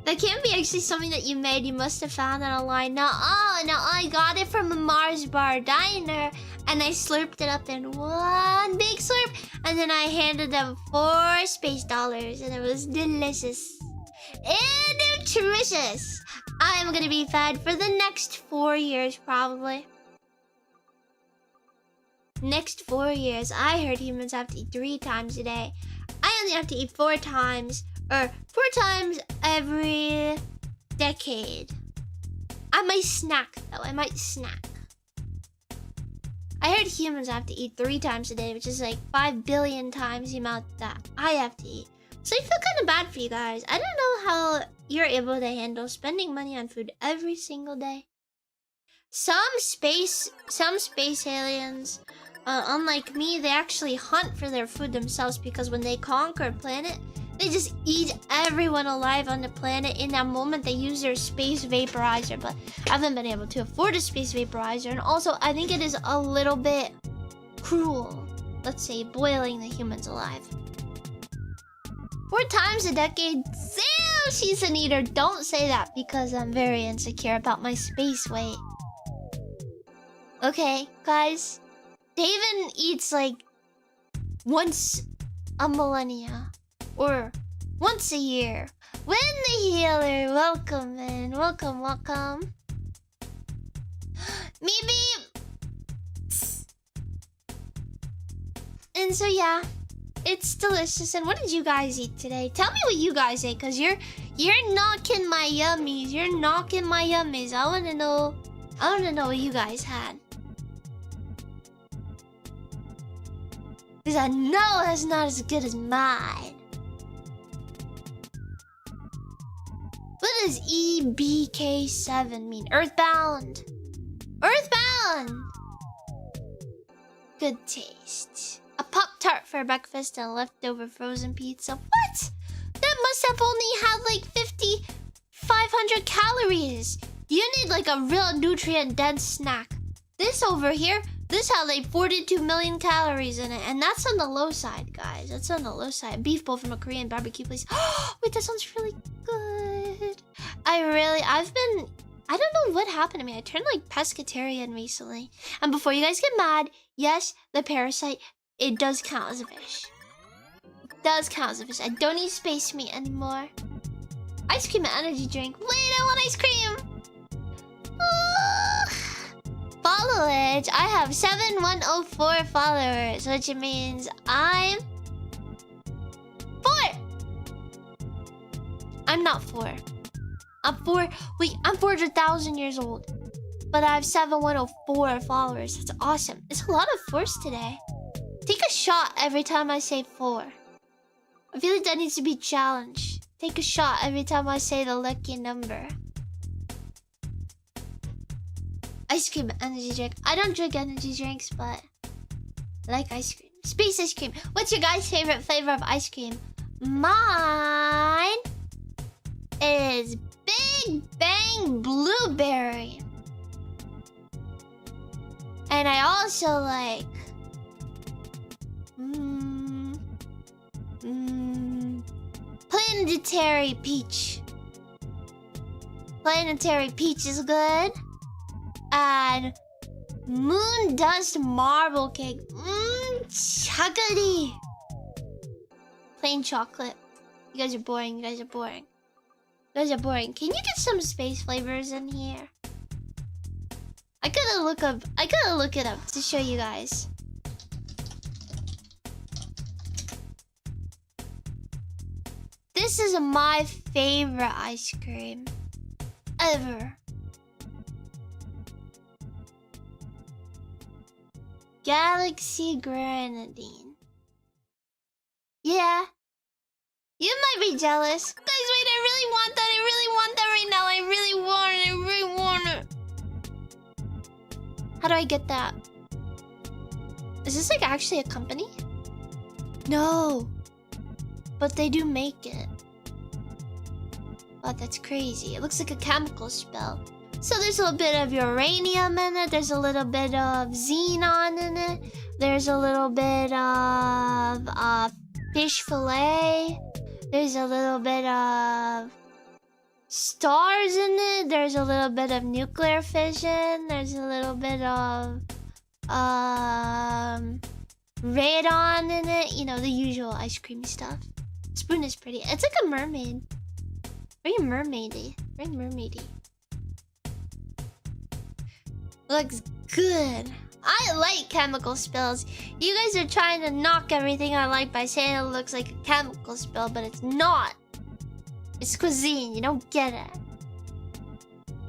Speaker 1: That can't be actually something that you made. You must have found it online. No, I got it from a Mars bar diner. And I slurped it up in one big slurp. And then I handed them 4 space dollars. And it was delicious. And nutritious. I'm gonna be fed for the next 4 years, probably. Next 4 years. I heard humans have to eat 3 times a day. I only have to eat 4 times. Or 4 times every decade. I might snack, though. I might snack. I heard humans have to eat 3 times a day, which is like 5 billion times the amount that I have to eat. So I feel kind of bad for you guys. I don't know how you're able to handle spending money on food every single day. Some space aliens, unlike me, they actually hunt for their food themselves because when they conquer a planet, they just eat everyone alive on the planet. In that moment, they use their space vaporizer, but I haven't been able to afford a space vaporizer. And also, I think it is a little bit cruel, let's say, boiling the humans alive. 4 times a decade? Damn, she's an eater. Don't say that because I'm very insecure about my space weight. Okay, guys. David eats like once a millennia. Or once a year. When the healer, welcome in. Welcome. Maybe. And so yeah, it's delicious. And what did you guys eat today? Tell me what you guys ate, cause you're knocking my yummies. You're knocking my yummies. I wanna know. I want to know what you guys had. Because I know that's not as good as mine. What does EBK7 mean? Earthbound. Earthbound! Good taste. A Pop-Tart for breakfast and leftover frozen pizza. What? That must have only had like 500 calories. You need like a real nutrient-dense snack. This over here, this had like 42 million calories in it. And that's on the low side, guys. That's on the low side. Beef bowl from a Korean barbecue place. Wait, that sounds really good. I don't know what happened to me. I turned like pescatarian recently. And before you guys get mad, yes, the parasite, it does count as a fish. It does count as a fish. I don't need space meat anymore. Ice cream and energy drink. Wait, I want ice cream. Followage. I have 7104 followers, which means I'm 4. I'm not 4. I'm 4. Wait, I'm 400,000 years old. But I have 7104 followers. That's awesome. It's a lot of 4s today. Take a shot every time I say 4. I feel like that needs to be challenged. Take a shot every time I say the lucky number. Ice cream, energy drink. I don't drink energy drinks, but I like ice cream. Space ice cream. What's your guys' favorite flavor of ice cream? Mine is Big Bang Blueberry. And I also like Planetary Peach. Planetary Peach is good. And Moon Dust Marble Cake. Chocolatey. Plain chocolate. You guys are boring. You guys are boring. You guys are boring. Can you get some space flavors in here? I gotta look it up to show you guys. This is my favorite ice cream ever. Galaxy Grenadine. Yeah. You might be jealous. Guys, wait, I really want that. I really want that right now. I really want it. I really want it. How do I get that? Is this like actually a company? No. But they do make it. Oh, that's crazy. It looks like a chemical spell. So there's a little bit of uranium in it. There's a little bit of xenon in it. There's a little bit of fish fillet. There's a little bit of stars in it. There's a little bit of nuclear fission. There's a little bit of radon in it. You know, the usual ice cream stuff. Spoon is pretty. It's like a mermaid. Very mermaidy. Very mermaidy. Looks good. I like chemical spills. You guys are trying to knock everything I like by saying it looks like a chemical spill, but it's not. It's cuisine. You don't get it.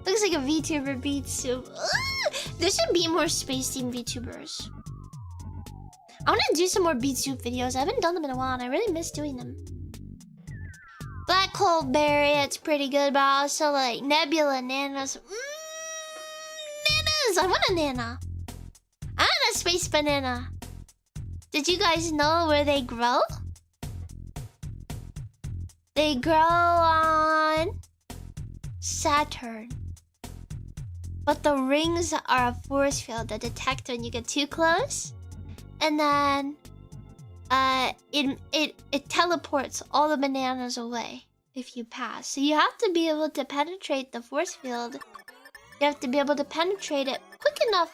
Speaker 1: Looks like a VTuber beet soup. Ugh! There should be more space team VTubers. I want to do some more beet soup videos. I haven't done them in a while, and I really miss doing them. Black hole berry, it's pretty good, but I also like nebula nanas. Nanas! I want a nana. I want a space banana. Did you guys know where they grow? They grow on Saturn. But the rings are a force field that detect when you get too close. And then it teleports all the bananas away if you pass. So you have to be able to penetrate the force field. You have to be able to penetrate it quick enough,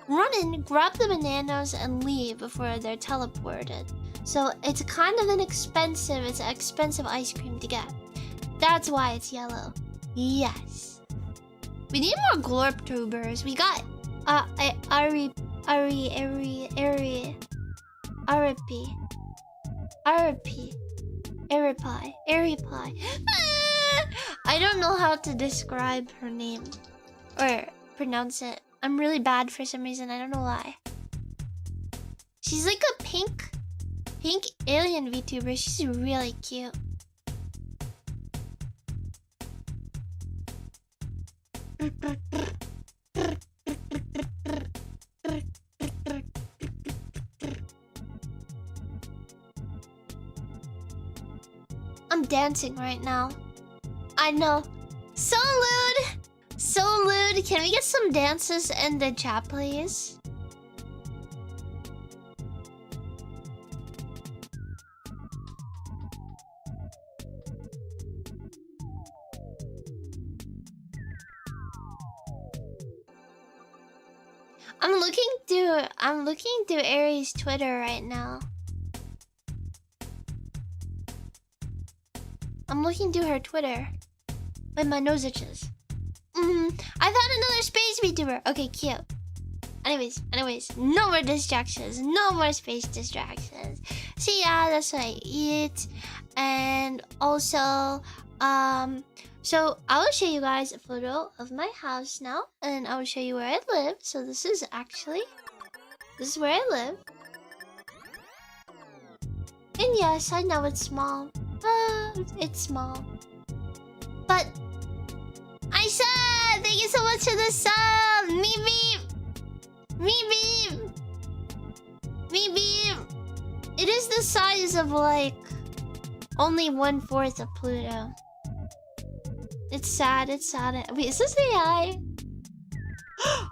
Speaker 1: run in, grab the bananas, and leave before they're teleported. So it's kind of it's an expensive ice cream to get. That's why it's yellow. Yes. We need more glorp tubers. We got Aripi. I don't know how to describe her name. Or pronounce it. I'm really bad for some reason. I don't know why. She's like a pink alien VTuber. She's really cute. I'm dancing right now. I know. So lewd! So lewd. Can we get some dances in the chat, please? I'm looking through Aries' Twitter right now. I'm looking through her Twitter. Wait, my nose itches. I found another space VTuber. Okay, cute. Anyways, no more distractions. No more space distractions. So yeah, that's what I eat. And also, so I will show you guys a photo of my house now, and I will show you where I live. So this is where I live. And yes, I know it's small. It's small. But I said, thank you so much for the sub. Me beep. It is the size of like only 1/4 of Pluto. It's sad. Wait, is this AI?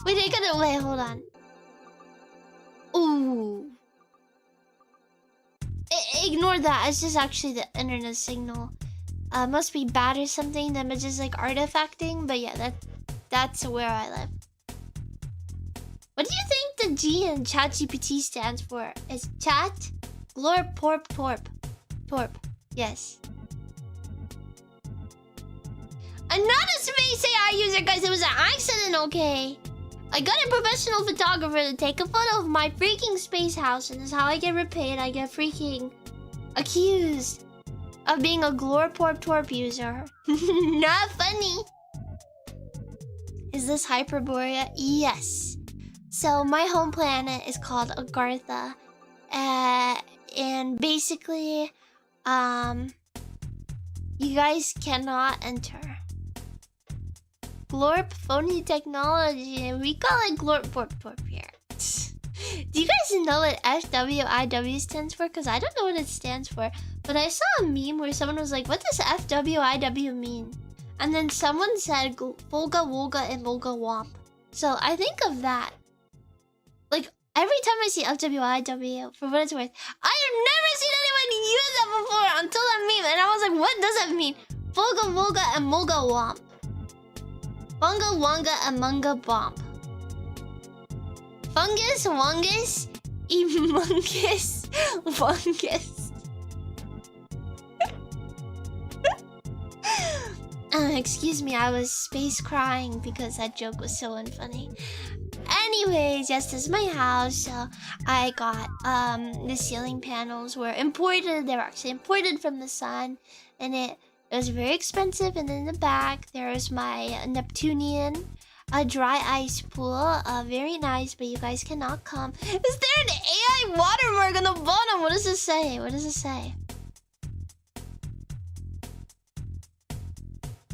Speaker 1: Wait, hold on. Ooh. Ignore that. It's just actually the internet signal. Must be bad or something. The image is like artifacting. But yeah, that's where I live. What do you think the G in ChatGPT stands for? It's chat, glorp, torp. Yes. I'm not a space AI user, guys. It was an accident, okay? I got a professional photographer to take a photo of my freaking space house, and this is how I get repaid. I get freaking accused of being a glorp user. Not funny. Is this Hyperborea? Yes. So my home planet is called Agartha. And basically, you guys cannot enter. Glorp phony technology. We call it glorp here. Do you guys know what FWIW stands for? Because I don't know what it stands for. But I saw a meme where someone was like, what does FWIW mean? And then someone said Volga, Wolga, and Volga Womp. So I think of that. Like, every time I see FWIW, for what it's worth, I have never seen anyone use that before until that meme. And I was like, what does that mean? Volga, Wolga, and Molga Womp. Bunga, Wonga, and Munga Bomb. Fungus, Wongus, Emungus, Wongus. Excuse me, I was space crying because that joke was so unfunny. Anyways, yes, this is my house. So I got the ceiling panels were imported. They were actually imported from the sun, and it was very expensive. And in the back there was my Neptunian dry ice pool. Very nice, but you guys cannot come. Is there an AI watermark on the bottom? What does it say? What does it say?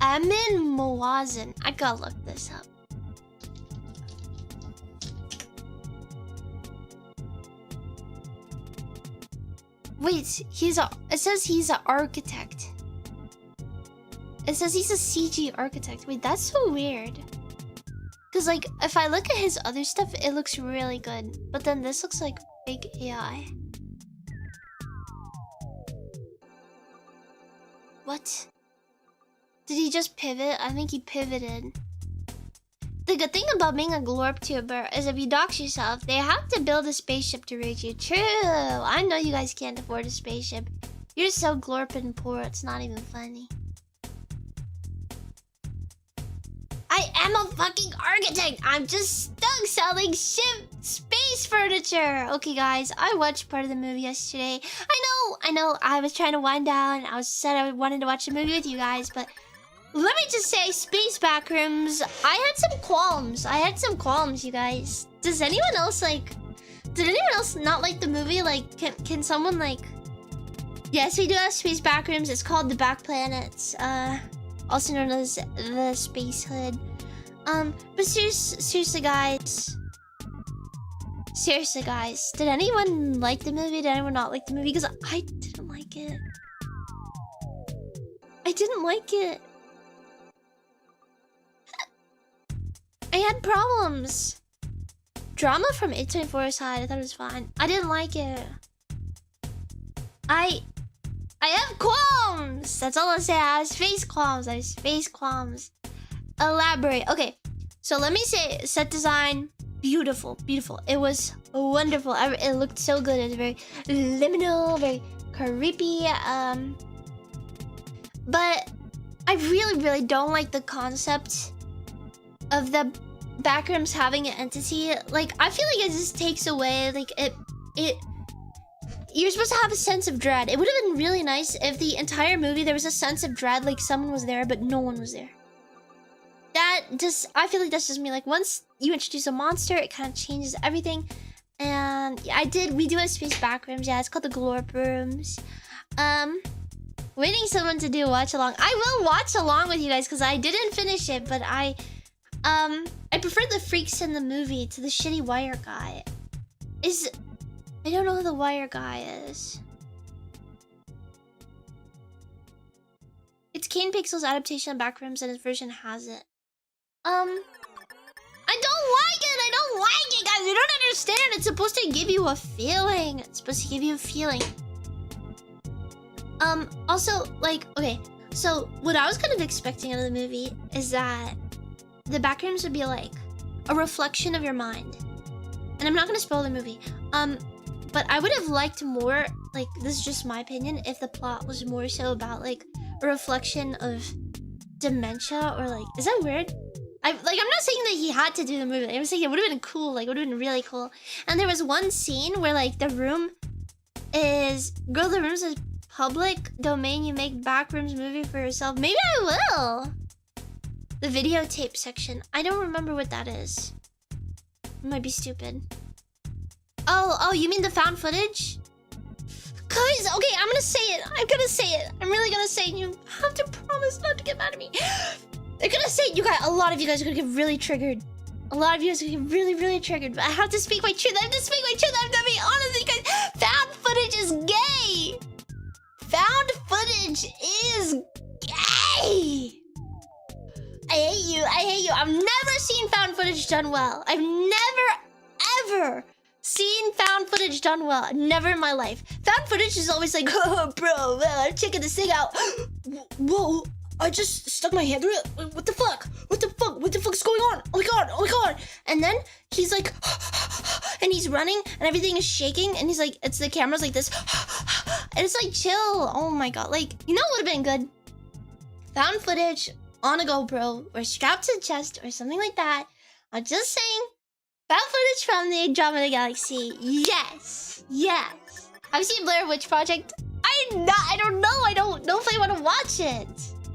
Speaker 1: Amin Mawazin. I gotta look this up. Wait, it says he's an architect. It says he's a CG architect. Wait, that's so weird. Cause like, if I look at his other stuff, it looks really good. But then this looks like big AI. What? Did he just pivot? I think he pivoted. The good thing about being a glorp tuber is if you dox yourself, they have to build a spaceship to reach you. True! I know you guys can't afford a spaceship. You're so glorp and poor, it's not even funny. I am a fucking architect! I'm just stuck selling space furniture! Okay guys, I watched part of the movie yesterday. I know, I was trying to wind down. I wanted to watch the movie with you guys, but let me just say, space backrooms. I had some qualms. You guys. Does anyone else like? Did anyone else not like the movie? Like, can someone like? Yes, we do have space backrooms. It's called the Back Planets. Also known as the Space Hood. But seriously, guys. Seriously, guys. Did anyone like the movie? Did anyone not like the movie? Because I didn't like it. I didn't like it. I had problems. Drama from 824 side, I thought it was fine. I didn't like it. I have qualms. That's all I'll say. I have space qualms. Elaborate. Okay, so let me say set design. Beautiful. It was wonderful. It looked so good. It was very liminal, very creepy. But I really don't like the concept of the backrooms having an entity. Like, I feel like it just takes away, like, it you're supposed to have a sense of dread. It would have been really nice if the entire movie there was a sense of dread, like someone was there but no one was there. I feel like that's just me. Like, once you introduce a monster, it kind of changes everything. And we do have space backrooms. Yeah, it's called the Glorp rooms. Waiting someone to do a watch along. I will watch along with you guys because I didn't finish it, but I prefer the freaks in the movie to the shitty wire guy. I don't know who the wire guy is. It's Kane Pixel's adaptation of Backrooms and his version has it. I don't like it, guys. You don't understand. It's supposed to give you a feeling. Also, like, okay. So, what I was kind of expecting out of the movie is that the backrooms would be like a reflection of your mind. And I'm not gonna spoil the movie. But I would have liked more, like, this is just my opinion, if the plot was more so about like a reflection of dementia or like, is that weird? I'm not saying that he had to do the movie. I'm saying it would have been cool, like, it would have been really cool. And there was one scene where like the room is public domain. You make backrooms movie for yourself. Maybe I will. The videotape section. I don't remember what that is. It might be stupid. Oh, you mean the found footage? Guys, okay, I'm gonna say it. I'm really gonna say it. You have to promise not to get mad at me. I'm gonna say it. You guys, a lot of you guys are gonna get really triggered. But I have to speak my truth. I'm gonna be honest with you guys. Found footage is gay. Found footage is gay. I hate you. I've never seen found footage done well. I've never, ever seen found footage done well. Never in my life. Found footage is always like, oh, bro, I'm checking this thing out. Whoa, I just stuck my hand through it. What the fuck? What the fuck's going on? Oh my god. And then he's like, and he's running and everything is shaking. And he's like, the camera's like this. And it's like, chill. Oh my god. Like, you know what would have been good? Found footage on a GoPro or strapped to the chest or something like that. I'm just saying. Found footage from the Andromeda Galaxy. Yes. I've seen Blair Witch Project. I don't know. I don't know if I want to watch it.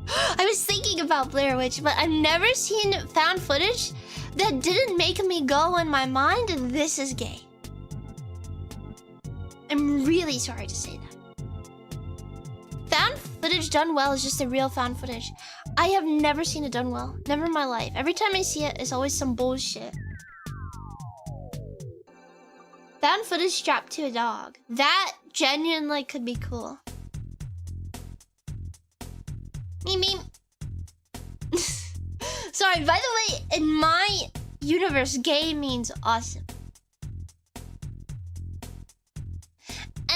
Speaker 1: I was thinking about Blair Witch, but I've never seen found footage that didn't make me go in my mind, this is gay. I'm really sorry to say that. Found footage done well is just the real found footage. I have never seen it done well. Never in my life. Every time I see it, it's always some bullshit. Found footage strapped to a dog. That genuinely could be cool. Me. Sorry, by the way, in my universe, gay means awesome.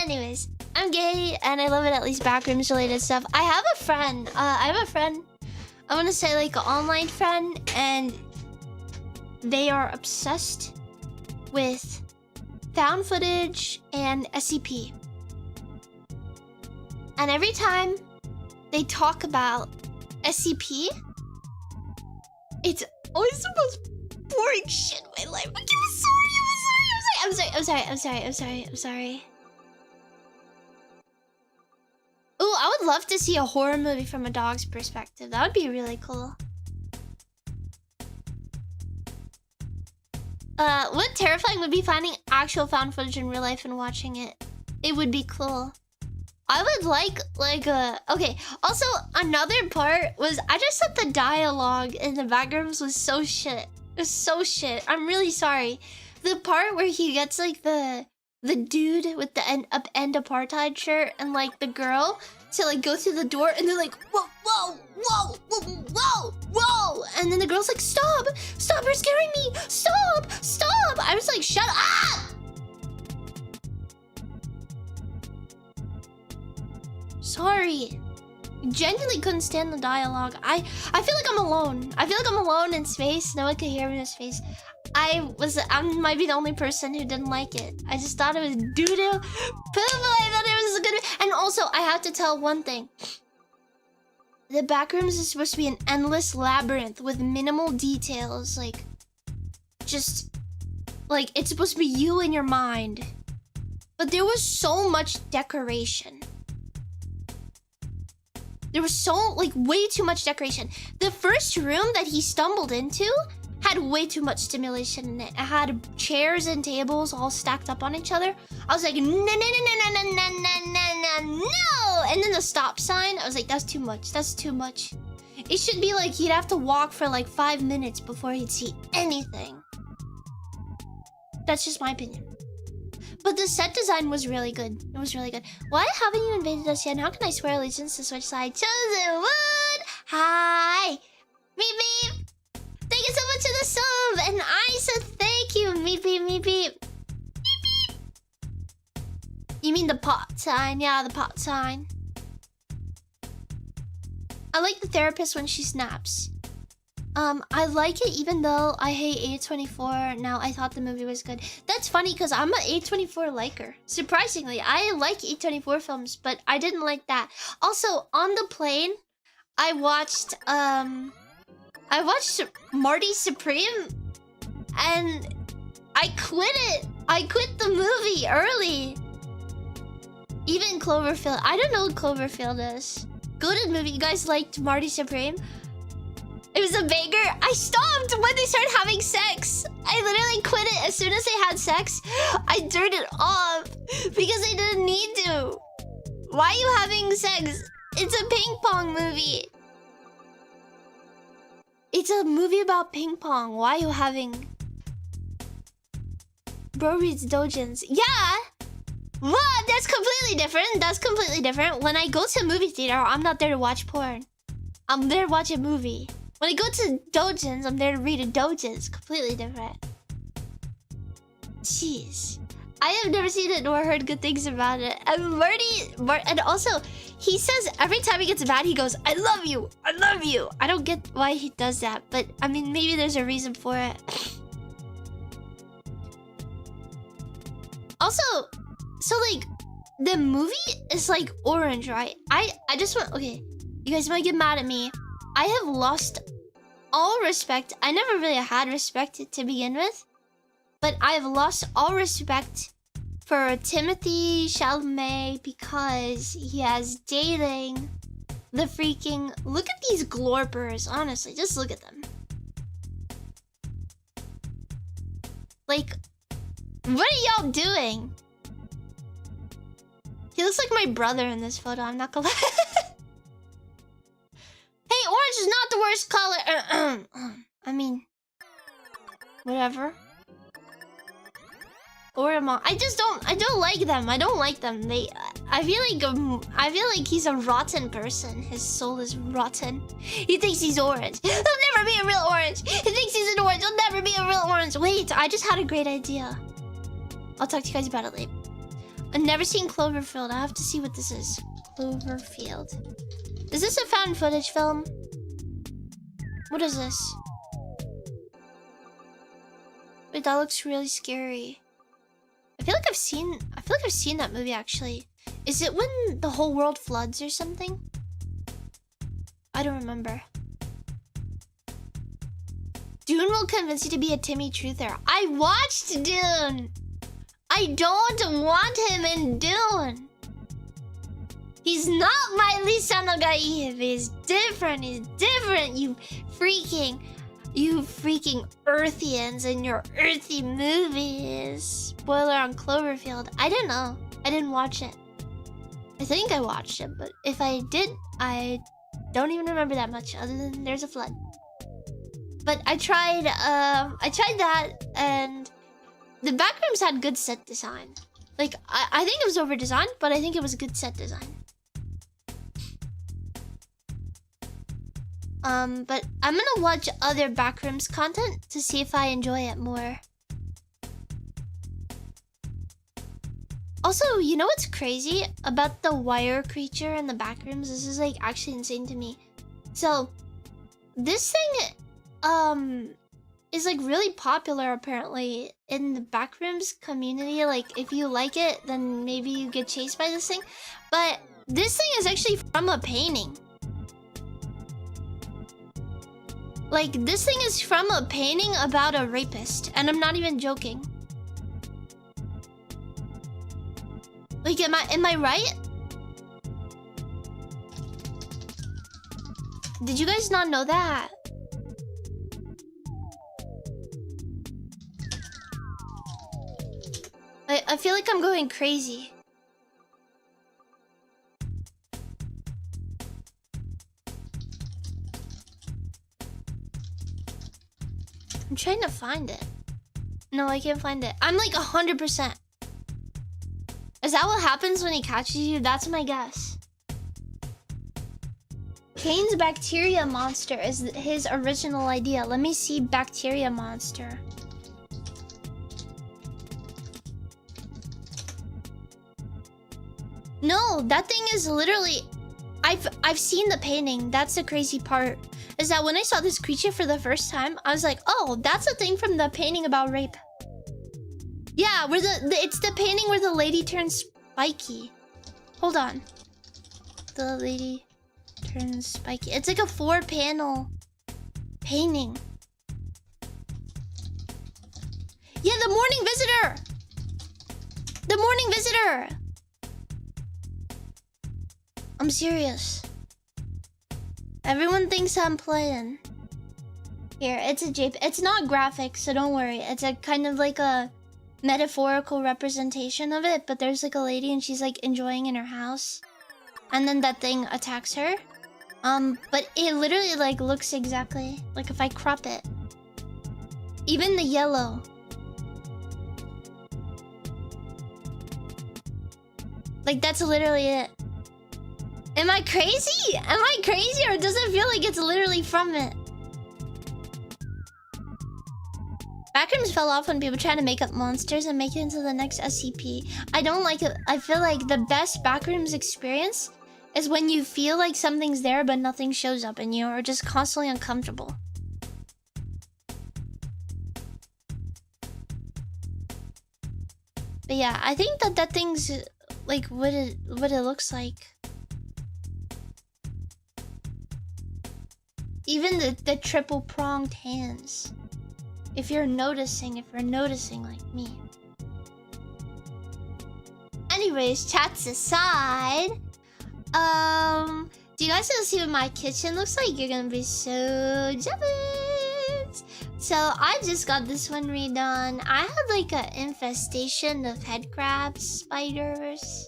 Speaker 1: Anyways, I'm gay and I love it, at least backrooms related stuff. I have a friend. I want to say like an online friend, and they are obsessed with found footage and SCP. And every time they talk about SCP, it's always the most boring shit in my life. I'm sorry. Ooh, I would love to see a horror movie from a dog's perspective. That would be really cool. What terrifying would be finding actual found footage in real life and watching it. It would be cool. I would like okay. Also, another part was I just thought the dialogue in the backgrounds was so shit. It was so shit. I'm really sorry. The part where he gets like the dude with the end apartheid shirt and like the girl to like go through the door and they're like whoa whoa whoa whoa whoa whoa and then the girl's like stop you're scaring me stop. I was like shut up. Sorry. Genuinely couldn't stand the dialogue. I feel like I'm alone. I feel like I'm alone in space. No one could hear me in space. I might be the only person who didn't like it. I just thought it was doo-doo. Poo-poo, I thought it was a good... And also, I have to tell one thing. The backrooms is supposed to be an endless labyrinth with minimal details. Like, just... Like, it's supposed to be you in your mind. But there was so much decoration. There was so, like, way too much decoration. The first room that he stumbled into had way too much stimulation in it. It had chairs and tables all stacked up on each other. I was like, no, no, no, no, no, no, no, no, no, no. And then the stop sign, I was like, that's too much. That's too much. It should be like he'd have to walk for like 5 minutes before he'd see anything. That's just my opinion. But the set design was really good. It was really good. Why haven't you invaded us yet? And how can I swear allegiance to switch side? Chosen Wood! Hi! Meep meep! Thank you so much for the sub! And I said thank you! Meep beep, meep beep. Meep beep! You mean the pot sign? Yeah, the pot sign. I like the therapist when she snaps. I like it even though I hate A24. Now, I thought the movie was good. That's funny because I'm an A24 liker. Surprisingly, I like A24 films, but I didn't like that. Also, on the plane, I watched Marty Supreme, and I quit it. I quit the movie early. Even Cloverfield. I don't know what Cloverfield is. Good movie. You guys liked Marty Supreme? It was a banger. I stopped when they started having sex. I literally quit it as soon as they had sex. I turned it off because I didn't need to. Why are you having sex? It's a ping pong movie. It's a movie about ping pong. Why are you having... Bro reads dojins. Yeah! What? That's completely different. That's completely different. When I go to a movie theater, I'm not there to watch porn. I'm there to watch a movie. When I go to dojins, I'm there to read a dojin. It's completely different. Jeez. I have never seen it nor heard good things about it. And and also, he says every time he gets mad, he goes, I love you. I love you. I don't get why he does that. But, I mean, maybe there's a reason for it. Also, so, like, the movie is, like, orange, right? I just want... Okay, you guys might get mad at me. I have lost all respect. I never really had respect to begin with. But I have lost all respect for Timothy Chalamet because he is dating the freaking... Look at these glorpers, honestly. Just look at them. Like, what are y'all doing? He looks like my brother in this photo, I'm not gonna lie. Hey, orange is not the worst color. I mean, whatever. Or am I don't like them. I don't like them. I feel like he's a rotten person. His soul is rotten. He thinks he's orange. He'll never be a real orange. He thinks he's an orange. He'll never be a real orange. Wait, I just had a great idea. I'll talk to you guys about it later. I've never seen Cloverfield. I have to see what this is. Cloverfield. Is this a found footage film? What is this? Wait, that looks really scary. I feel like I've seen that movie actually. Is it when the whole world floods or something? I don't remember. Dune will convince you to be a Timmy truther. I watched Dune. I don't want him in Dune. He's not my Lisa Nagaiv. He's different. He's different. You freaking Earthians and your earthy movies. Spoiler on Cloverfield. I don't know. I didn't watch it. I think I watched it, but if I did, I don't even remember that much other than there's a flood. But I tried that, and the backrooms had good set design. Like, I think it was over-designed, but I think it was good set design. But I'm gonna watch other backrooms content to see if I enjoy it more. Also, you know what's crazy about the wire creature in the backrooms? This is like actually insane to me. So, this thing is like really popular apparently in the backrooms community. Like, if you like it, then maybe you get chased by this thing. But this thing is actually from a painting. Like, this thing is from a painting about a rapist, and I'm not even joking. Like, am I right? Did you guys not know that? I feel like I'm going crazy. I'm trying to find it. No, I can't find it. I'm like 100%. Is that what happens when he catches you? That's my guess. Kane's bacteria monster is his original idea. Let me see bacteria monster. No, that thing is literally... I've seen the painting. That's the crazy part. Is that when I saw this creature for the first time, I was like, oh, that's a thing from the painting about rape. Yeah, where it's the painting where the lady turns spiky. Hold on. The lady turns spiky. It's like a 4-panel painting. Yeah, the morning visitor! The morning visitor! I'm serious. Everyone thinks I'm playing. Here, it's a JPEG. It's not graphic, so don't worry. It's a kind of like a metaphorical representation of it, but there's like a lady and she's like enjoying in her house. And then that thing attacks her. But it literally like looks exactly like if I crop it. Even the yellow. Like that's literally it. Am I crazy? Am I crazy, or does it feel like it's literally from it? Backrooms fell off when people try to make up monsters and make it into the next SCP. I don't like it. I feel like the best backrooms experience is when you feel like something's there but nothing shows up and you're just constantly uncomfortable. But yeah, I think that thing's like what it looks like. Even the triple pronged hands. If you're noticing like me. Anyways, chats aside. Do you guys want to see what my kitchen looks like? You're gonna be so jealous. So I just got this one redone. I had like an infestation of head crabs, spiders.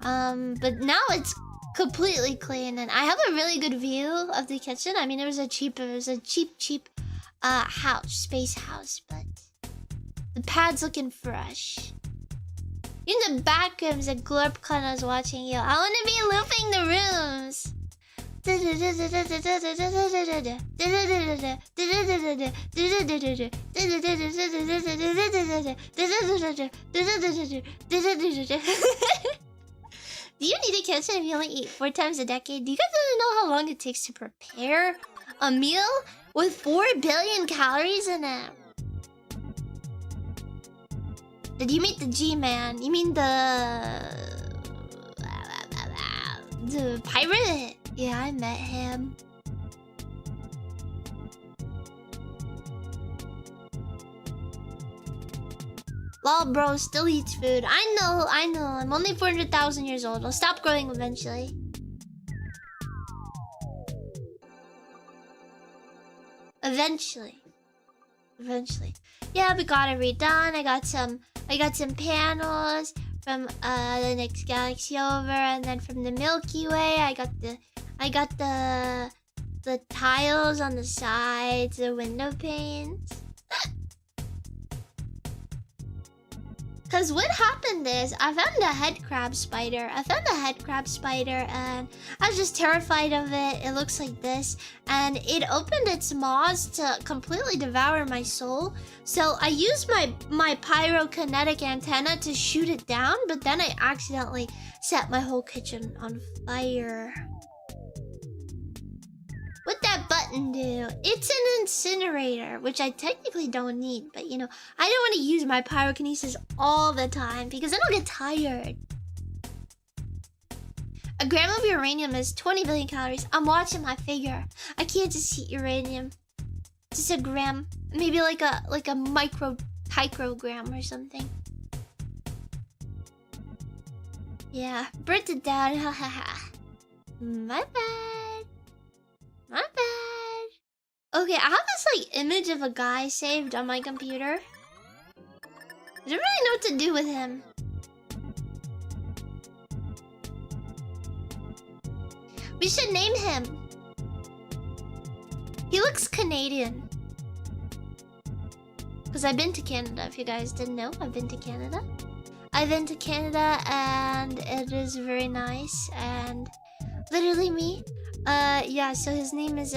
Speaker 1: But now it's completely clean and I have a really good view of the kitchen. I mean, it was a cheap space house, but the pad's looking fresh. In the back rooms, a Glorpcon is watching you. I want to be looping the rooms. Do you need a kitchen if you only eat 4 times a decade? Do you guys want to know how long it takes to prepare a meal with 4 billion calories in it? Did you meet the G-Man? You mean the pirate? Yeah, I met him. Lol, bro, still eats food. I know. I'm only 400,000 years old. I'll stop growing eventually. Eventually. Yeah, we got it redone. I got some panels from the next galaxy over, and then from the Milky Way, I got the tiles on the sides, the window panes. Cause what happened is I found a head crab spider. And I was just terrified of it. It looks like this. And it opened its maws to completely devour my soul. So I used my pyrokinetic antenna to shoot it down, but then I accidentally set my whole kitchen on fire. What'd that button do? It's an incinerator, which I technically don't need, but you know, I don't want to use my pyrokinesis all the time because then I'll get tired. A gram of uranium is 20 billion calories. I'm watching my figure. I can't just eat uranium. Just a gram. Maybe like a microgram or something. Yeah, burnt it down. Hahaha. My bad. Okay, I have this like image of a guy saved on my computer. I don't really know what to do with him. We should name him. He looks Canadian. Because I've been to Canada, if you guys didn't know. I've been to Canada and it is very nice and literally me. Yeah, so his name is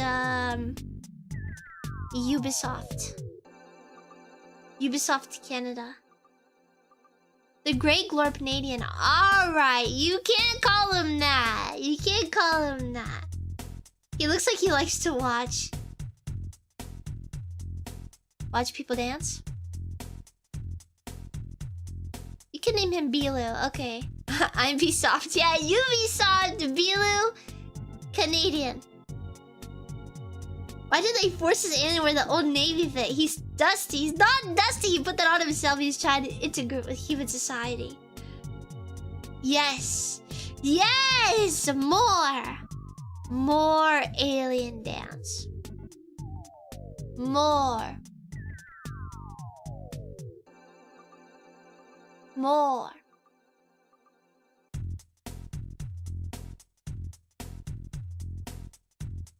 Speaker 1: Ubisoft Canada. The Great Glorpnadian. Alright, you can't call him that. He looks like he likes to watch people dance. You can name him Bilu, okay. I'm Ubisoft. Yeah, Ubisoft, Bilu, Canadian. Why did they force this alien wear the old Navy fit? He's dusty. He's not dusty. He put that on himself. He's trying to integrate with human society. Yes. Yes! More alien dance. More.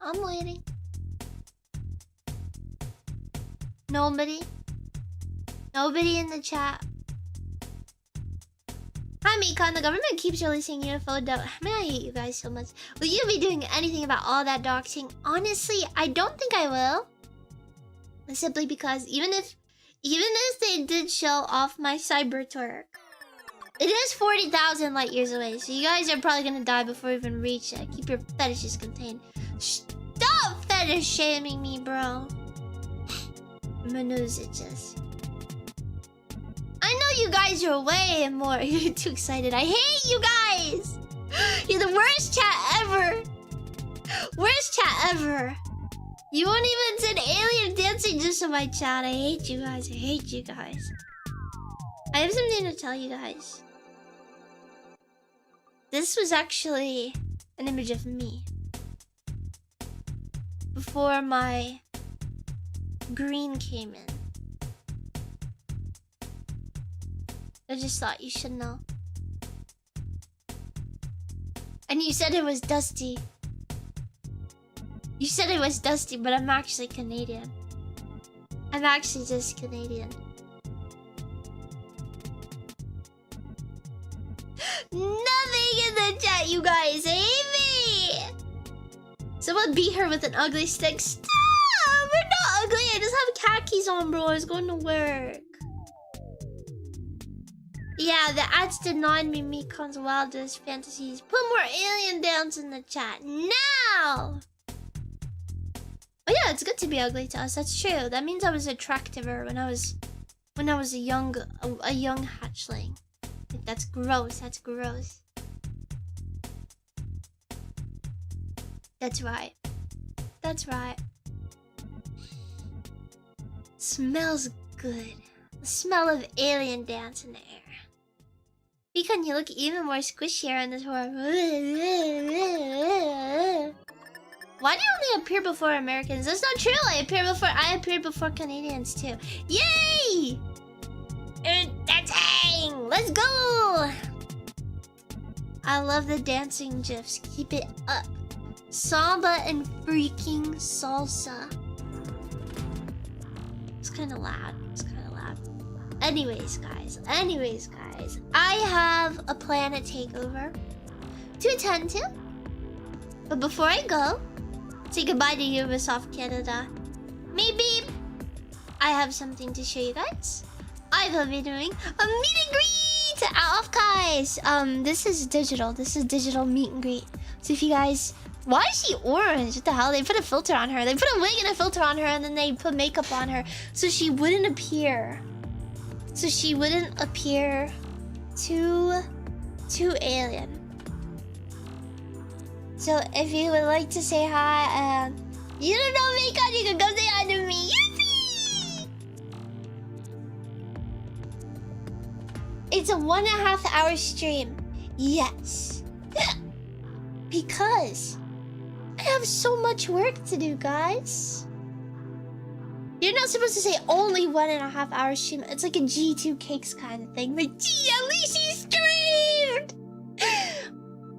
Speaker 1: I'm waiting. Nobody in the chat. Hi Mikan, the government keeps releasing UFO data. Man, I hate you guys so much. Will you be doing anything about all that doxing? Honestly, I don't think I will. Simply because even if they did show off my cyber twerk, it is 40,000 light years away, so you guys are probably gonna die before we even reach it. Keep your fetishes contained. Stop fetish shaming me, bro. Manuzitches. I know you guys are way more. You're too excited. I hate you guys. You're the worst chat ever. You won't even send alien dancing just to my chat. I hate you guys. I have something to tell you guys. This was actually an image of me before my green came in. I just thought you should know. And you said it was dusty. But I'm actually Canadian. I'm actually just Canadian. Nothing in the chat, you guys hate me! Someone beat her with an ugly stick. Stop! We're not ugly, I just have khakis on, bro. I was going to work. Yeah, the ads denied me Mikan's wildest fantasies. Put more alien dance in the chat now! Oh yeah, it's good to be ugly to us. That's true. That means I was attractiver when I was a young hatchling. Like, that's gross. That's right. Smells good. The smell of alien dance in the air. Mikan, you look even more squishier in this horror. Why do you only appear before Americans? That's not true. I appeared before Canadians too. Yay! Dancing! Let's go! I love the dancing gifs. Keep it up. Samba and freaking salsa. It's kind of loud. Anyways, guys. I have a planet takeover to attend to. But before I go, say goodbye to Ubisoft Canada. Maybe I have something to show you guys. I will be doing a meet and greet off, guys. This is digital. This is digital meet and greet. So if you guys... Why is she orange? What the hell? They put a filter on her. They put a wig and a filter on her, and then they put makeup on her so she wouldn't appear. Too alien. So if you would like to say hi, you don't know Mikan, you can go say hi to me. Yippee! It's a 1.5 hour stream. Yes. Because I have so much work to do, guys. You're not supposed to say only 1.5 hour stream. It's like a G2 cakes kind of thing. Like, gee, at least she streamed!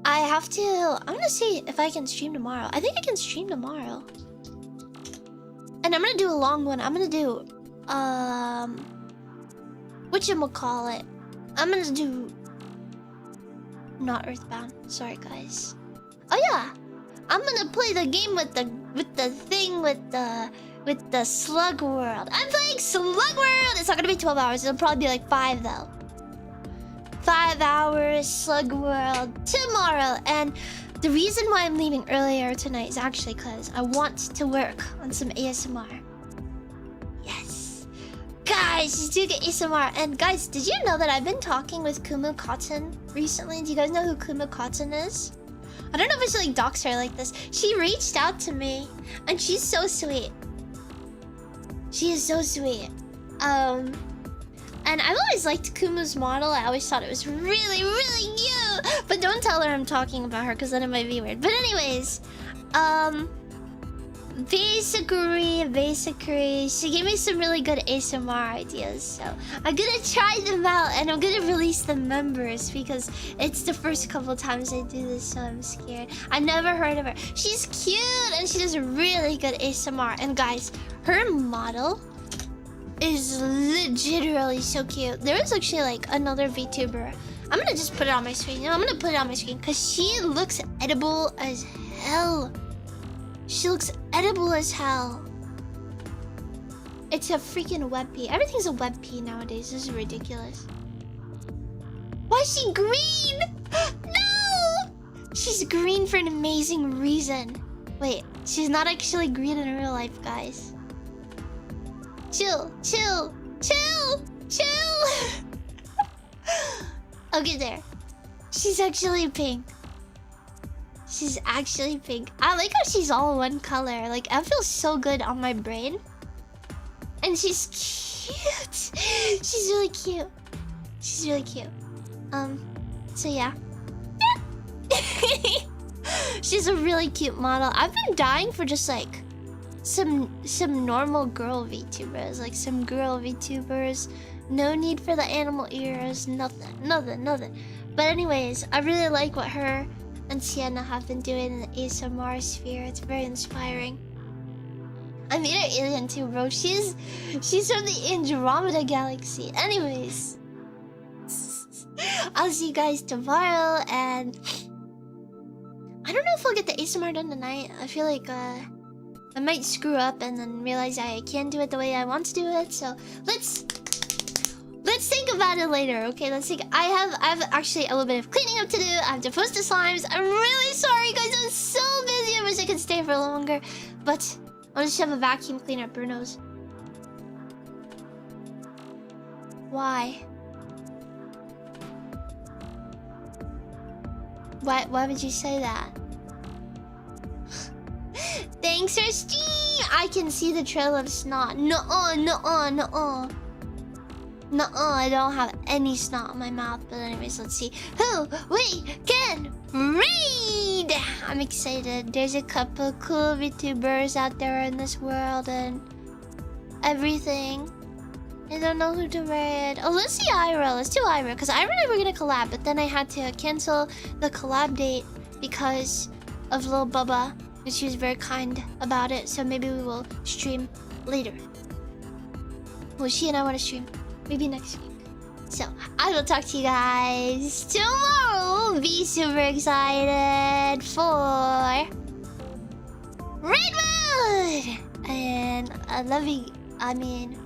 Speaker 1: I have to... I'm gonna see if I can stream tomorrow. I think I can stream tomorrow. And I'm gonna do a long one. I'm gonna do... whatchamacallit? I'm gonna do... Not Earthbound. Sorry, guys. Oh, yeah. I'm gonna play the game with the Slug World. I'm playing Slug World! It's not gonna be 12 hours. It'll probably be like 5, though. 5 hours Slug World tomorrow. And the reason why I'm leaving earlier tonight is actually because I want to work on some ASMR. Yes. Guys, just do get ASMR. And guys, did you know that I've been talking with Kumu Cotton recently? Do you guys know who Kumu Cotton is? I don't know if I should like dox her like this. She reached out to me and she's so sweet. She is so sweet. And I've always liked Kumu's model. I always thought it was really, really cute. But don't tell her I'm talking about her because then it might be weird. But anyways, basically, she gave me some really good ASMR ideas. So I'm gonna try them out and I'm gonna release the members because it's the first couple times I do this, so I'm scared. I never heard of her. She's cute and she does really good ASMR. And guys, her model is legitimately so cute. There was actually like another VTuber. I'm gonna just put it on my screen. You know, I'm gonna put it on my screen because she looks edible as hell. She looks edible as hell. It's a freaking web pea. Everything's a web pea nowadays. This is ridiculous. Why is she green? No! She's green for an amazing reason. Wait, she's not actually green in real life, guys. Chill. Okay, there. She's actually pink. She's actually pink. I like how she's all one color. Like, I feel so good on my brain. And she's cute. She's really cute. So yeah. She's a really cute model. I've been dying for just like some normal girl VTubers. Like some girl VTubers. No need for the animal ears. Nothing. But anyways, I really like what her and Sienna have been doing in the ASMR sphere. It's very inspiring. I made her alien too, bro. She's from the Andromeda Galaxy. Anyways, I'll see you guys tomorrow, and I don't know if I'll get the ASMR done tonight. I feel like I might screw up and then realize I can't do it the way I want to do it. So let's think about it later, okay? Let's think. I have actually a little bit of cleaning up to do. I have to post the slimes. I'm really sorry, guys. I'm so busy. I wish I could stay for longer, but I'll just have a vacuum cleaner, Bruno's. Why? Why would you say that? Thanks for stream. I can see the trail of snot. Nuh-uh. No, I don't have any snot in my mouth. But anyways, let's see who we can read. I'm excited. There's a couple cool VTubers out there in this world and everything. I don't know who to read. Oh, let's see Ira. Let's do Ira. Because Ira and I were going to collab. But then I had to cancel the collab date because of Lil Bubba. And she was very kind about it. So maybe we will stream later. Well, she and I want to stream. Maybe next week. So, I will talk to you guys tomorrow. Be super excited for Redwood! And I love you. I mean...